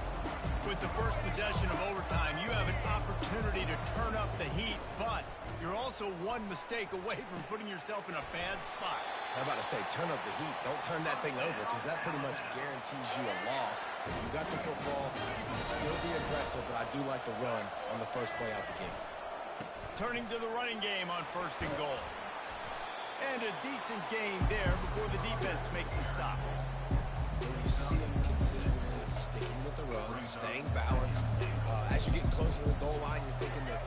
With the first possession of overtime, you have an opportunity to turn up the heat, but you're also one mistake away from putting yourself in a bad spot. I'm about to say, turn up the heat. Don't turn that thing over, because that pretty much guarantees you a loss. You got the football. You can still be aggressive, but I do like the run on the first play out the game. Turning to the running game on 1st and goal. And a decent gain there before the defense makes the stop. And you see him consistently sticking with the run, staying balanced. As you get closer to the goal line, you're thinking the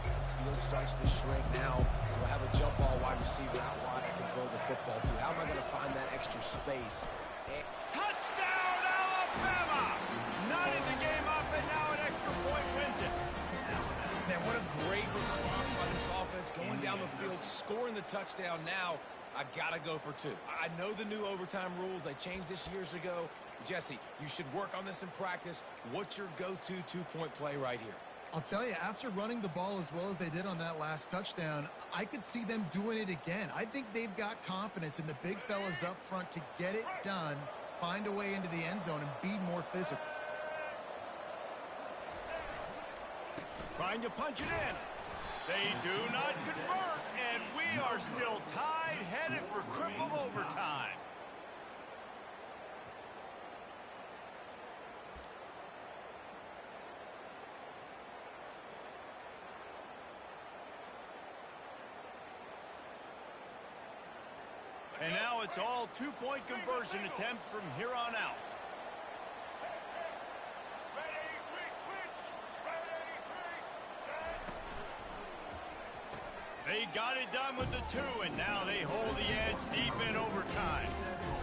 field starts to shrink. Now, do I have a jump ball wide receiver out wide I can throw the football to? How am I going to find that extra space? Touchdown, Alabama! Knotted the game up, and now an extra point wins it. Man, what a great response by this offense, going down the field, scoring the touchdown. Now, I got to go for 2. I know the new overtime rules. They changed this years ago. Jesse, you should work on this in practice. What's your go-to 2-point play right here? I'll tell you, after running the ball as well as they did on that last touchdown, I could see them doing it again. I think they've got confidence in the big fellas up front to get it done, find a way into the end zone, and be more physical. Trying to punch it in. They do not convert, and we are still tied, headed for triple overtime. And now it's all 2-point conversion attempts from here on out. They got it done with the 2, and now they hold the edge deep in overtime.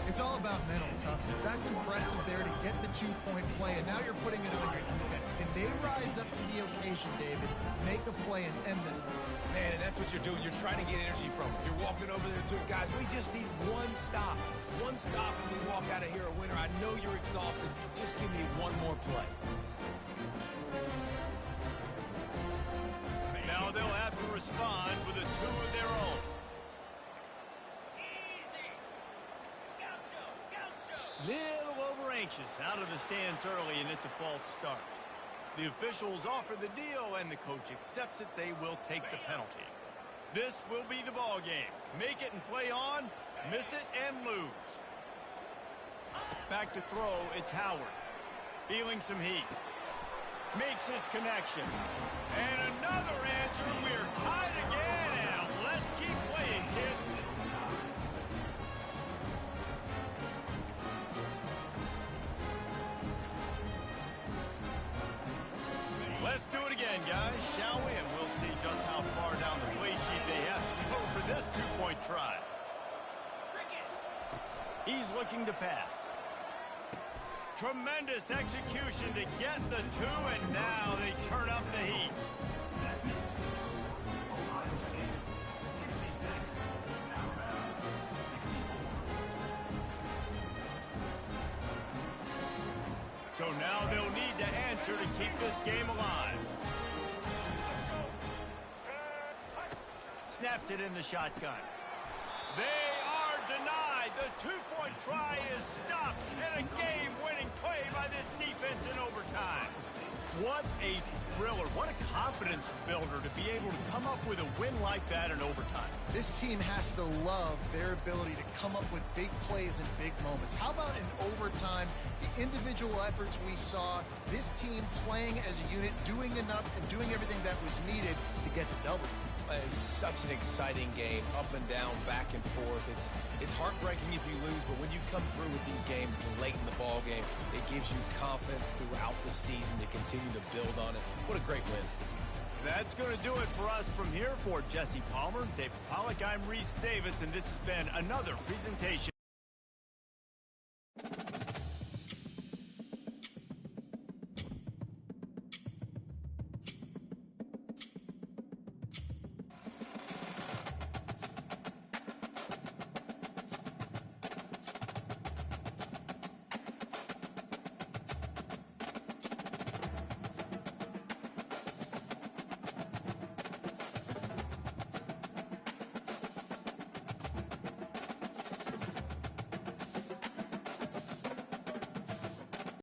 It's all about mental toughness. That's impressive there to get the 2-point play, and now you're putting it on your defense. Can they rise up to the occasion, David, make a play and end this thing? Man, and that's what you're doing. You're trying to get energy from it. You're walking over there to it. Guys, we just need one stop. One stop, and we walk out of here a winner. I know you're exhausted. Just give me one more play. Now they'll have to respond with a 2 of their own. Little over anxious out of the stands early, and it's a false start. The officials offer the deal, and the coach accepts it. They will take the penalty. This will be the ball game. Make it and play on, miss it and lose. Back to throw, it's Howard. Feeling some heat. Makes his connection. And another answer. We're tied again, and let's keep playing, kids. Let's do it again, guys, shall we? And we'll see just how far down the play sheet they have to go for this 2-point try. He's looking to pass. Tremendous execution to get the 2, and now they turn up the heat. So now they'll need to answer to keep this game alive. Snaps it in the shotgun. They are denied. The 2-point try is stopped, and a game-winning play by this defense in overtime. What a thriller. What a confidence builder to be able to come up with a win like that in overtime. This team has to love their ability to come up with big plays in big moments. How about in overtime, the individual efforts we saw, this team playing as a unit, doing enough and doing everything that was needed to get the W. It's such an exciting game, up and down, back and forth. It's heartbreaking if you lose, but when you come through with these games late in the ball game, it gives you confidence throughout the season to continue to build on it. What a great win. That's going to do it for us from here. For Jesse Palmer, David Pollack, I'm Reese Davis, and this has been another presentation.